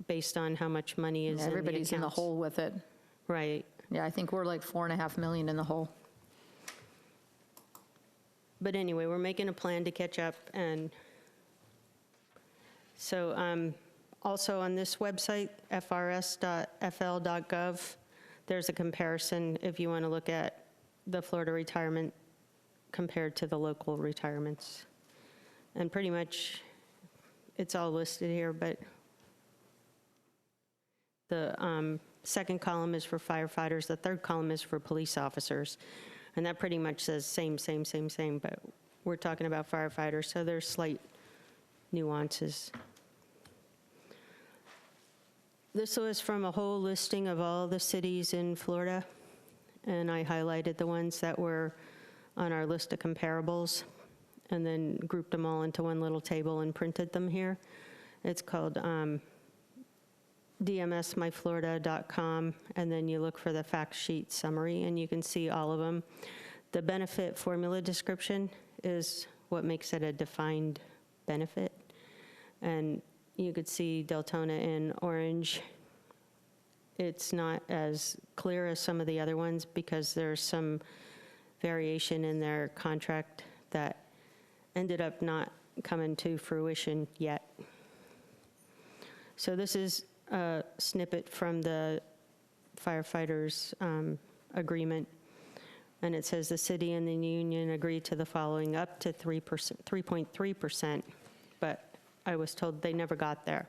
H: based on how much money is in the accounts.
B: Everybody's in the hole with it.
H: Right.
B: Yeah, I think we're like 4.5 million in the hole.
H: But anyway, we're making a plan to catch up. And so also on this website, FRS.FL.gov, there's a comparison if you want to look at the Florida retirement compared to the local retirements. And pretty much it's all listed here, but the second column is for firefighters, the third column is for police officers. And that pretty much says same, but we're talking about firefighters, so there's slight nuances. This was from a whole listing of all the cities in Florida, and I highlighted the ones that were on our list of comparables, and then grouped them all into one little table and printed them here. It's called dmsmyflorida.com, and then you look for the fact sheet summary, and you can see all of them. The benefit formula description is what makes it a defined benefit. And you could see Deltona in orange. It's not as clear as some of the other ones because there's some variation in their contract that ended up not coming to fruition yet. So this is a snippet from the firefighters' agreement, and it says the city and the union agreed to the following up to 3.3%, but I was told they never got there,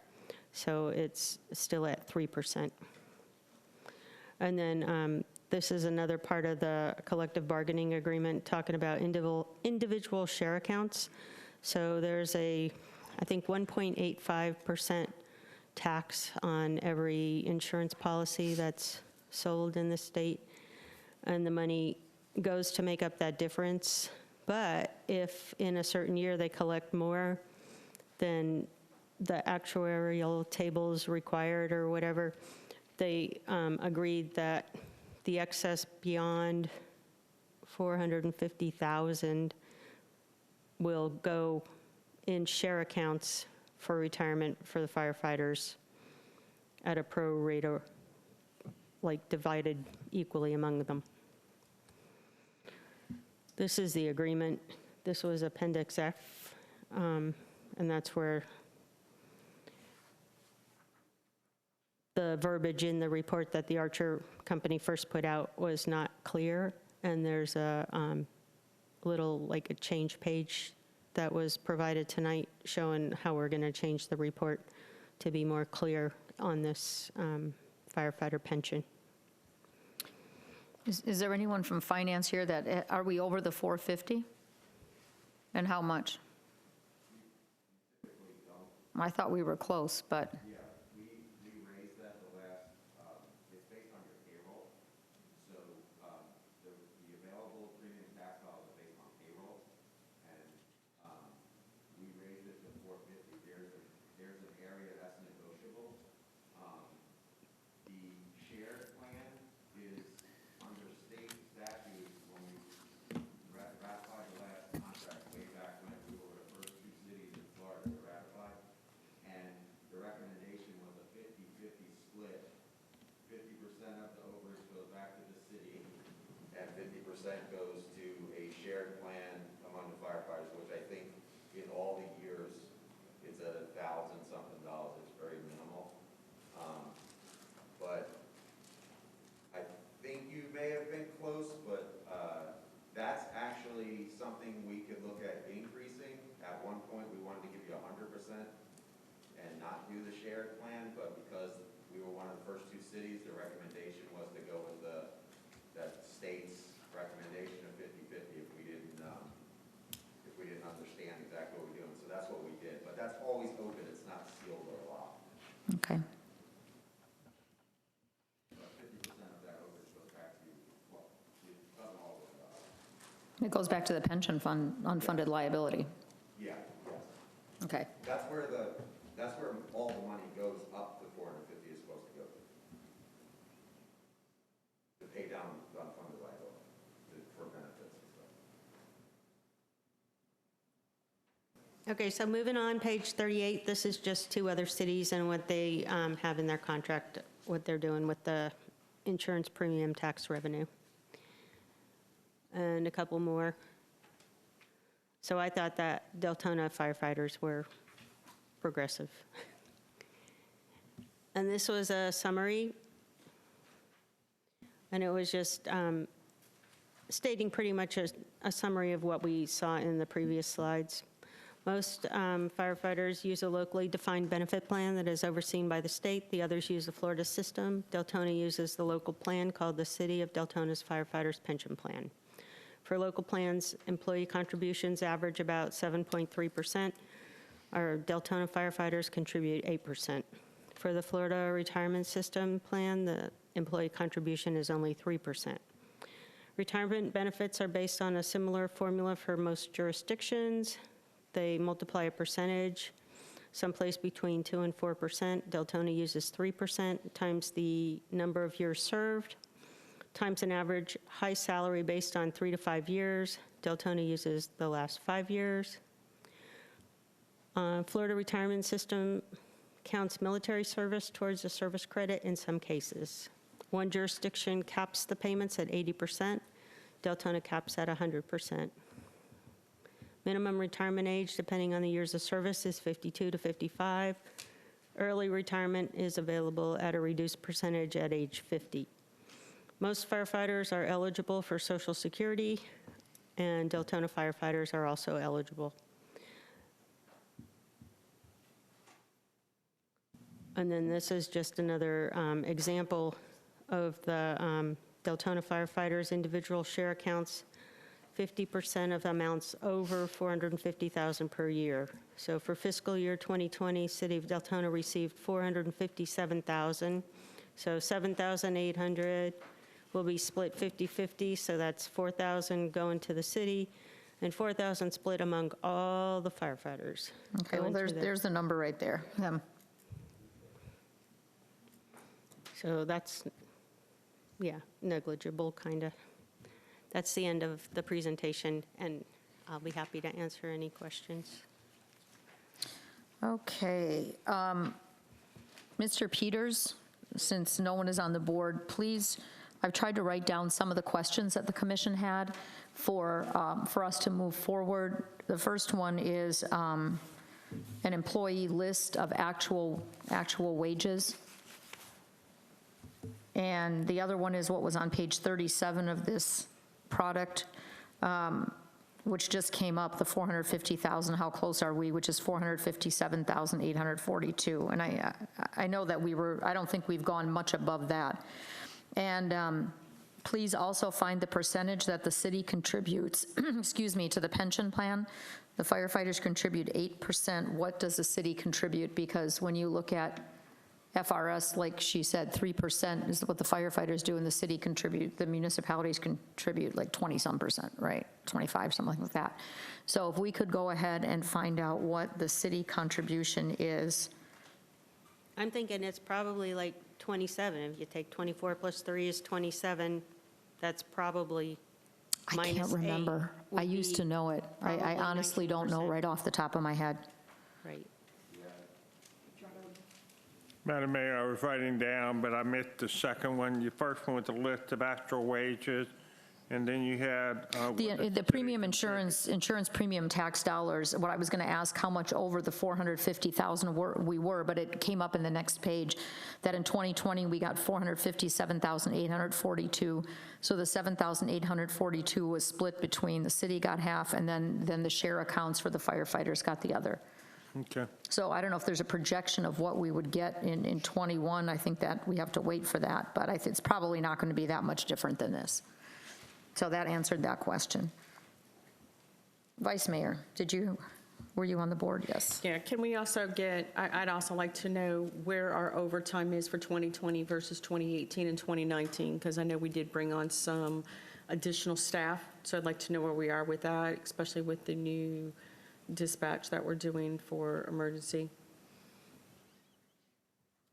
H: so it's still at 3%. And then this is another part of the collective bargaining agreement talking about individual share accounts. So there's I think 1.85% tax on every insurance policy that's sold in the state, and the money goes to make up that difference. But if in a certain year they collect more than the actuarial tables required or whatever, they agreed that the excess beyond 450,000 will go in share accounts for retirement for the firefighters at a pro rata, like divided equally among them. This is the agreement. This was Appendix F, and that's where the verbiage in the report that the Archer Company first put out was not clear, and there's a little, like a change page that was provided tonight showing how we're going to change the report to be more clear on this firefighter pension.
B: Is there anyone from finance here that, are we over the 450? And how much? I thought we were close, but.
M: Yeah, we raised that the last, it's based on your payroll. So the available premium tax dollars are based on payroll. And we raised it to 450. There's an area that's negotiable. The shared plan is under state statutes when we ratified the last contract way back when we were the first 2 cities in Florida to ratify. And the recommendation was a 50-50 split. 50% of the overage goes back to the city, and 50% goes to a shared plan among the firefighters, which I think in all the years, it's at $1,000-something. It's very minimal. But I think you may have been close, but that's actually something we could look at increasing. At one point, we wanted to give you 100% and not do the shared plan, but because we were one of the first 2 cities, the recommendation was to go with that state's recommendation of 50-50 if we didn't understand exactly what we're doing. So that's what we did. But that's always open. It's not sealed or locked.
B: Okay.
M: But 50% of that overage goes back to, well, it doesn't all go to us.
B: It goes back to the pension fund, unfunded liability.
M: Yeah, yes.
B: Okay.
M: That's where all the money goes up to 450 is supposed to go to pay down the unfunded liability for benefits and stuff.
H: Okay, so moving on, page 38, this is just 2 other cities and what they have in their contract, what they're doing with the insurance premium tax revenue. And a couple more. So I thought that Deltona firefighters were progressive. And this was a summary, and it was just stating pretty much a summary of what we saw in the previous slides. Most firefighters use a locally defined benefit plan that is overseen by the state. The others use the Florida system. Deltona uses the local plan called the City of Deltona's Firefighters Pension Plan. For local plans, employee contributions average about 7.3%. Our Deltona firefighters contribute 8%. For the Florida retirement system plan, the employee contribution is only 3%. Retirement benefits are based on a similar formula for most jurisdictions. They multiply a percentage, someplace between 2 and 4%. Deltona uses 3% times the number of years served, times an average high salary based on 3 to 5 years. Deltona uses the last 5 years. Florida retirement system counts military service towards the service credit in some cases. One jurisdiction caps the payments at 80%. Deltona caps at 100%. Minimum retirement age, depending on the years of service, is 52 to 55. Early retirement is available at a reduced percentage at age 50. Most firefighters are eligible for Social Security, and Deltona firefighters are also eligible. And then this is just another example of the Deltona firefighters' individual share accounts. 50% of amounts over $450,000 per year. So for fiscal year 2020, City of Deltona received $457,000 So 7,800 will be split 50/50, so that's 4,000 going to the city, and 4,000 split among all the firefighters.
B: Okay, well, there's the number right there.
H: So that's, yeah, negligible, kind of. That's the end of the presentation, and I'll be happy to answer any questions.
B: Okay. Mr. Peters, since no one is on the board, please, I've tried to write down some of the questions that the commission had for us to move forward. The first one is an employee list of actual wages. And the other one is what was on page 37 of this product, which just came up, the 450,000, how close are we, which is 457,842. And I know that I don't think we've gone much above that. And please also find the percentage that the city contributes, excuse me, to the pension plan. The firefighters contribute 8%. What does the city contribute? Because when you look at FRS, like she said, 3% is what the firefighters do, and the city contribute, the municipalities contribute like 20-some%, right? 25, something like that. So if we could go ahead and find out what the city contribution is.
H: I'm thinking it's probably like 27. If you take 24 plus 3 is 27, that's probably
B: I can't remember. I used to know it. I honestly don't know right off the top of my head.
H: Right.
G: Madam Mayor, I was writing down, but I missed the second one. Your first one was a list of actual wages, and then you had...
B: The premium insurance premium tax dollars, what I was going to ask, how much over the 450,000 we were, but it came up in the next page, that in 2020 we got 457,842, so the 7,842 was split between the city got half, and then the share accounts for the firefighters got the other.
G: Okay.
B: So I don't know if there's a projection of what we would get in 21. I think that we have to wait for that, but it's probably not going to be that much different than this. So that answered that question. Vice Mayor, were you on the board? Yes.
C: Yeah, can we also I'd also like to know where our overtime is for 2020 versus 2018 and 2019, because I know we did bring on some additional staff, so I'd like to know where we are with that, especially with the new dispatch that we're doing for emergency.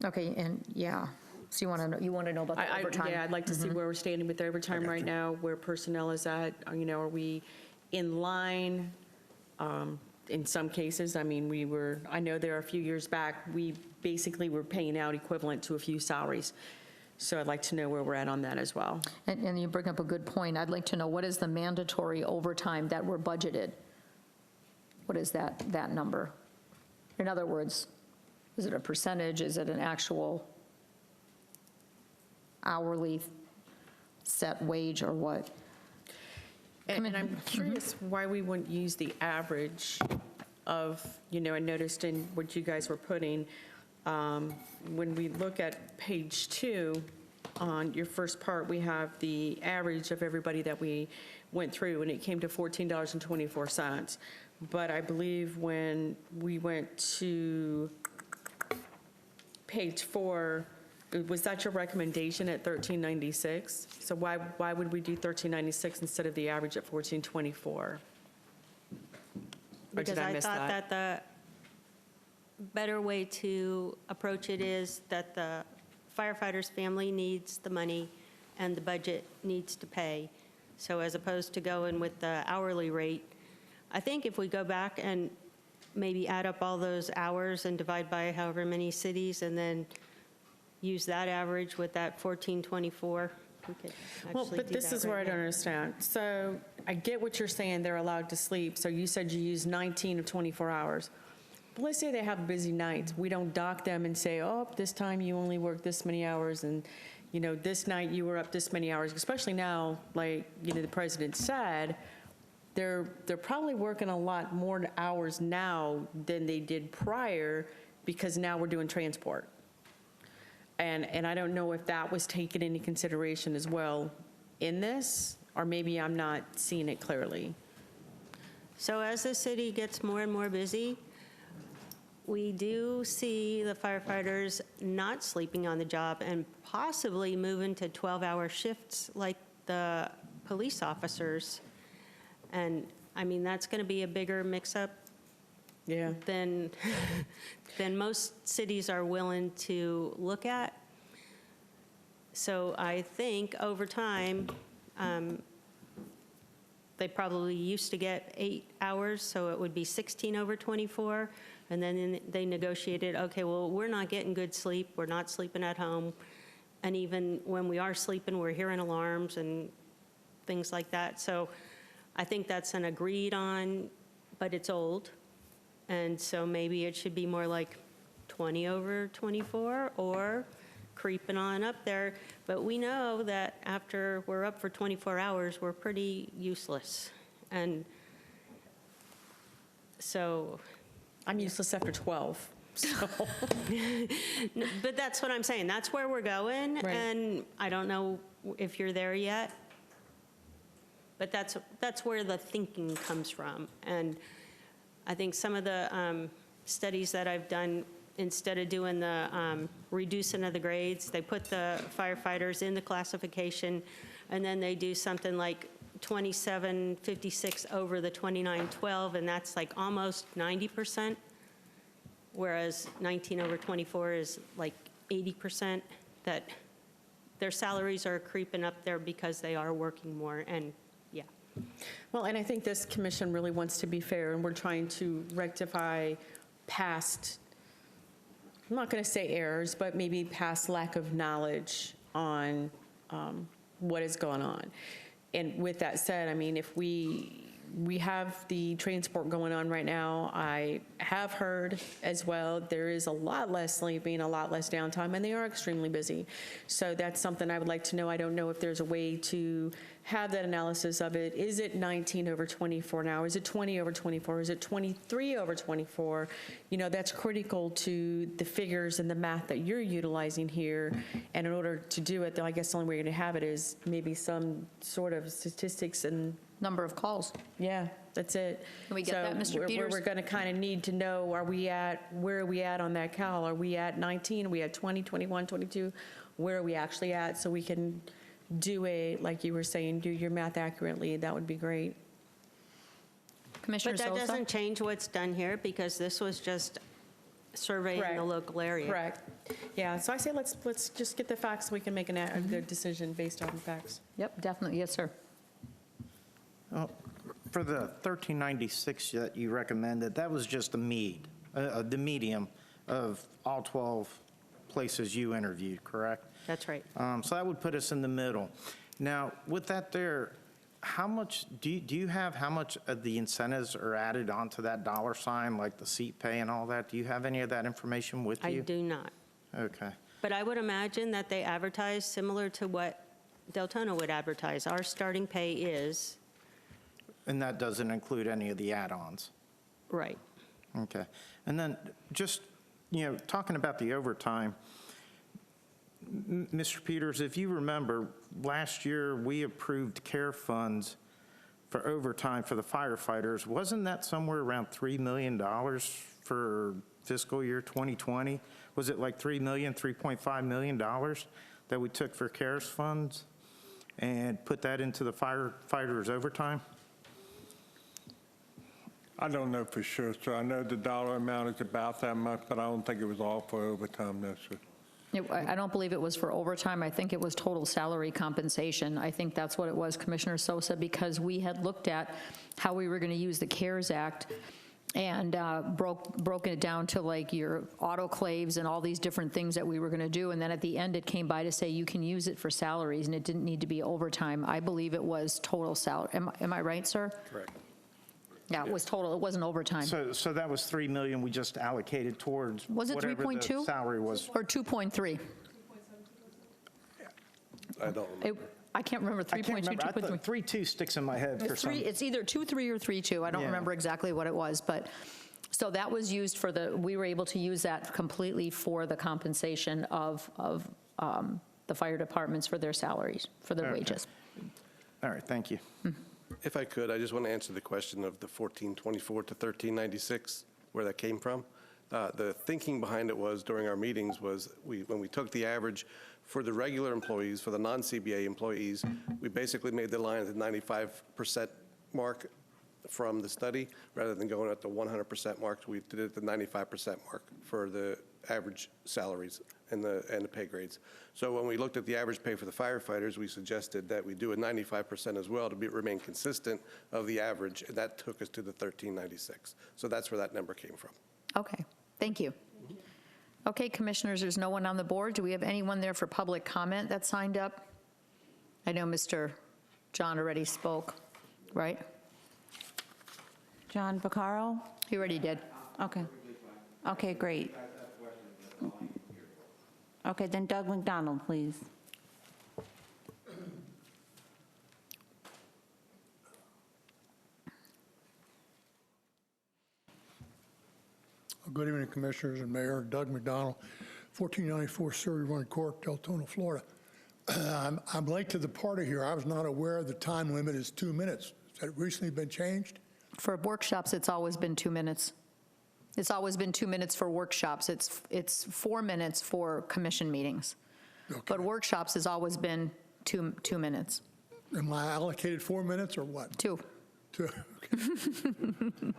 B: Okay, and yeah, so you want to know about the overtime?
C: Yeah, I'd like to see where we're standing with overtime right now, where personnel is at. Are we in line? In some cases, I mean, I know there are a few years back, we basically were paying out equivalent to a few salaries. So I'd like to know where we're at on that as well.
B: And you bring up a good point. I'd like to know, what is the mandatory overtime that we're budgeted? What is that number? In other words, is it a percentage? Is it an actual hourly set wage or what?
C: And I'm curious why we wouldn't use the average of, I noticed in what you guys were putting, when we look at page 2, on your first part, we have the average of everybody that we went through, and it came to $14.24. But I believe when we went to page 4, was that your recommendation at $13.96? So why would we do $13.96 instead of the average at $14.24?
H: Because I thought that the better way to approach it is that the firefighter's family needs the money and the budget needs to pay. So as opposed to going with the hourly rate, I think if we go back and maybe add up all those hours and divide by however many cities and then use that average with that 1424, we could actually
C: Well, but this is where I don't understand. So I get what you're saying, they're allowed to sleep. So you said you use 19 of 24 hours. But let's say they have busy nights. We don't dock them and say, oh, this time you only work this many hours, and this night you were up this many hours, especially now, like, the president said, they're probably working a lot more hours now than they did prior, because now we're doing transport. And I don't know if that was taken into consideration as well in this, or maybe I'm not seeing it clearly.
H: So as the city gets more and more busy, we do see the firefighters not sleeping on the job and possibly moving to 12-hour shifts like the police officers. And, I mean, that's going to be a bigger mix-up
C: Yeah.
H: than most cities are willing to look at. So I think over time, they probably used to get 8 hours, so it would be 16 over 24. And then they negotiated, okay, well, we're not getting good sleep, we're not sleeping at home. And even when we are sleeping, we're hearing alarms and things like that. So I think that's an agreed on, but it's old. And so maybe it should be more like 20 over 24 or creeping on up there. But we know that after we're up for 24 hours, we're pretty useless. And so.
C: I'm useless after 12, so.
H: But that's what I'm saying. That's where we're going.
C: Right.
H: And I don't know if you're there yet. But that's where the thinking comes from. And I think some of the studies that I've done, instead of doing the reducing of the grades, they put the firefighters in the classification, and then they do something like 2756 over the 2912, and that's like almost 90%, whereas 19 over 24 is like 80%, that their salaries are creeping up there because they are working more, and yeah.
C: Well, and I think this commission really wants to be fair, and we're trying to rectify past, I'm not going to say errors, but maybe past lack of knowledge on what is going on. And with that said, I mean, if we have the transport going on right now, I have heard as well, there is a lot less sleeping, a lot less downtime, and they are extremely busy. So that's something I would like to know. I don't know if there's a way to have that analysis of it. Is it 19 over 24 now? Is it 20 over 24? Is it 23 over 24? You know, that's critical to the figures and the math that you're utilizing here. And in order to do it, though, I guess the only way you're going to have it is maybe some sort of statistics and
B: Number of calls.
C: yeah, that's it.
B: Can we get that, Mr. Peters?
C: We're going to kind of need to know, where are we at on that cal? Are we at 19? Are we at 20, 21, 22? Where are we actually at? So we can do it, like you were saying, do your math accurately. That would be great.
B: Commissioner
H: But that
B: Sosa?
H: doesn't change what's done here, because this was just surveying
C: Correct.
H: the local area.
C: Correct. Yeah, so I say let's just get the facts so we can make a good decision based on the facts.
B: Yep, definitely, yes, sir.
J: Well, for the 1396 that you recommended, that was just the medium of all 12 places you interviewed, correct?
H: That's right.
J: So that would put us in the middle. Now, with that there, how much, do you have how much of the incentives are added onto that dollar sign, like the seat pay and all that? Do you have any of that information with you?
H: I do not.
J: Okay.
H: But I would imagine that they advertise similar to what Deltona would advertise. Our starting pay is,
J: And that doesn't include any of the add-ons?
H: right.
J: Okay. And then just, talking about the overtime, Mr. Peters, if you remember, last year we approved care funds for overtime for the firefighters. Wasn't that somewhere around $3 million for fiscal year 2020? Was it like $3 million, $3.5 million that we took for CARES funds and put that into the firefighters' overtime?
G: I don't know for sure, sir. I know the dollar amount is about that much, but I don't think it was all for overtime, no, sir.
B: I don't believe it was for overtime. I think it was total salary compensation. I think that's what it was, Commissioner Sosa, because we had looked at how we were going to use the CARES Act and broken it down to like your autoclaves and all these different things that we were going to do. And then at the end, it came by to say you can use it for salaries and it didn't need to be overtime. I believe it was total salary. Am I right, sir?
K: Correct.
B: Yeah, it was total. It wasn't overtime.
J: So that was $3 million we just allocated towards
B: Was it
J: whatever the
B: 3.2?
J: salary was.
B: Or 2.3?
K: I don't remember.
B: I can't remember,
J: I can't
B: 3.2,
J: remember. I
B: 2.3.
J: thought 3.2 sticks in my head for some.
B: It's either 2.3 or 3.2. I don't
J: Yeah.
B: remember exactly what it was, but, so that was used for we were able to use that completely for the compensation of the fire departments for their salaries, for their
J: Okay.
B: wages.
J: All right, thank you.
K: If I could, I just want to answer the question of the 1424 to 1396, where that came from. The thinking behind it was, during our meetings, was when we took the average for the regular employees, for the non-CBA employees, we basically made the line at the 95% mark from the study, rather than going at the 100% mark. We did it at the 95% mark for the average salaries and the pay grades. So when we looked at the average pay for the firefighters, we suggested that we do a 95% as well to remain consistent of the average, and that took us to the 1396. So that's where that number came from.
B: Okay, thank you. Okay, commissioners, there's no one on the board. Do we have anyone there for public comment that signed up? I know Mr. John already spoke, right?
N: John Vaccaro?
B: He already did.
N: Okay. Okay, great. Okay, then Doug McDonald, please.
O: Good evening, Commissioners and Mayor. Doug McDonald, 1494 Surrey Run Court, Deltona, Florida. I'm late to the party here. I was not aware the time limit is 2 minutes. Has that recently been changed?
B: For workshops, it's always been 2 minutes. It's always been 2 minutes for workshops. It's 4 minutes for commission meetings.
O: Okay.
B: But workshops has always been 2 minutes.
O: Am I allocated 4 minutes or what?
B: 2.
O: 2. Okay.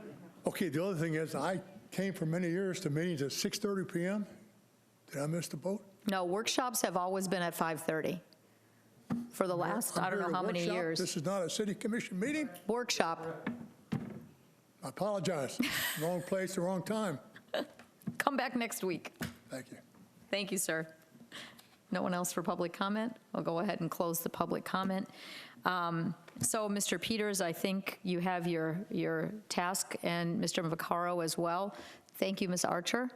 O: Okay, the other thing is I came for many years to meetings at 6:30 p.m. Did I miss the boat?
B: No, workshops have always been at 5:30 for the last, I don't know how many years.
O: This is not a city commission meeting?
B: Workshop.
O: I apologize. Wrong place, the wrong time.
B: Come back next week.
O: Thank you.
B: Thank you, sir. No one else for public comment? I'll go ahead and close the public comment. So, Mr. Peters, I think you have your task, and Mr. Vaccaro as well. Thank you, Ms. Archer.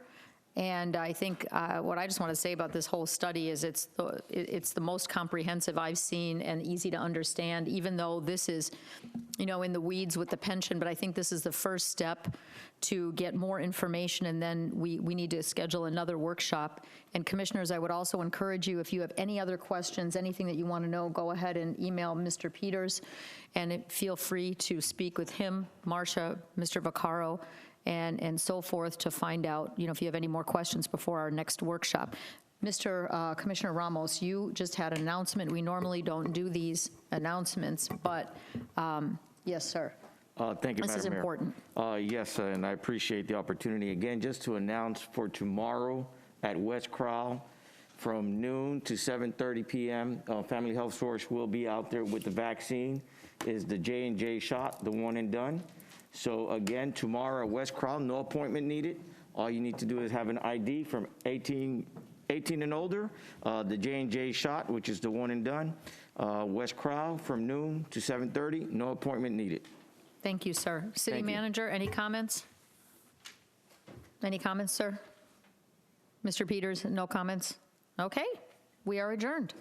B: And I think what I just want to say about this whole study is it's the most comprehensive I've seen and easy to understand, even though this is, you know, in the weeds with the pension, but I think this is the first step to get more information, and then we need to schedule another workshop. And commissioners, I would also encourage you, if you have any other questions, anything that you want to know, go ahead and email Mr. Peters, and feel free to speak with him, Marcia, Mr. Vaccaro, and so forth, to find out, you know, if you have any more questions before our next workshop. Mr. Commissioner Ramos, you just had an announcement. We normally don't do these announcements, but yes, sir.
E: Thank you, Madam Mayor.
B: This is important.
E: Yes, and I appreciate the opportunity. Again, just to announce for tomorrow at West Crowell from noon to 7:30 p.m., Family Health Source will be out there with the vaccine. Is the J&J shot, the one and done. So again, tomorrow at West Crowell, no appointment needed. All you need to do is have an ID from 18 and older, the J&J shot, which is the one and done. West Crowell from noon to 7:30, no appointment needed.
B: Thank you, sir. City Manager, any comments? Any comments, sir? Mr. Peters, no comments? Okay, we are adjourned.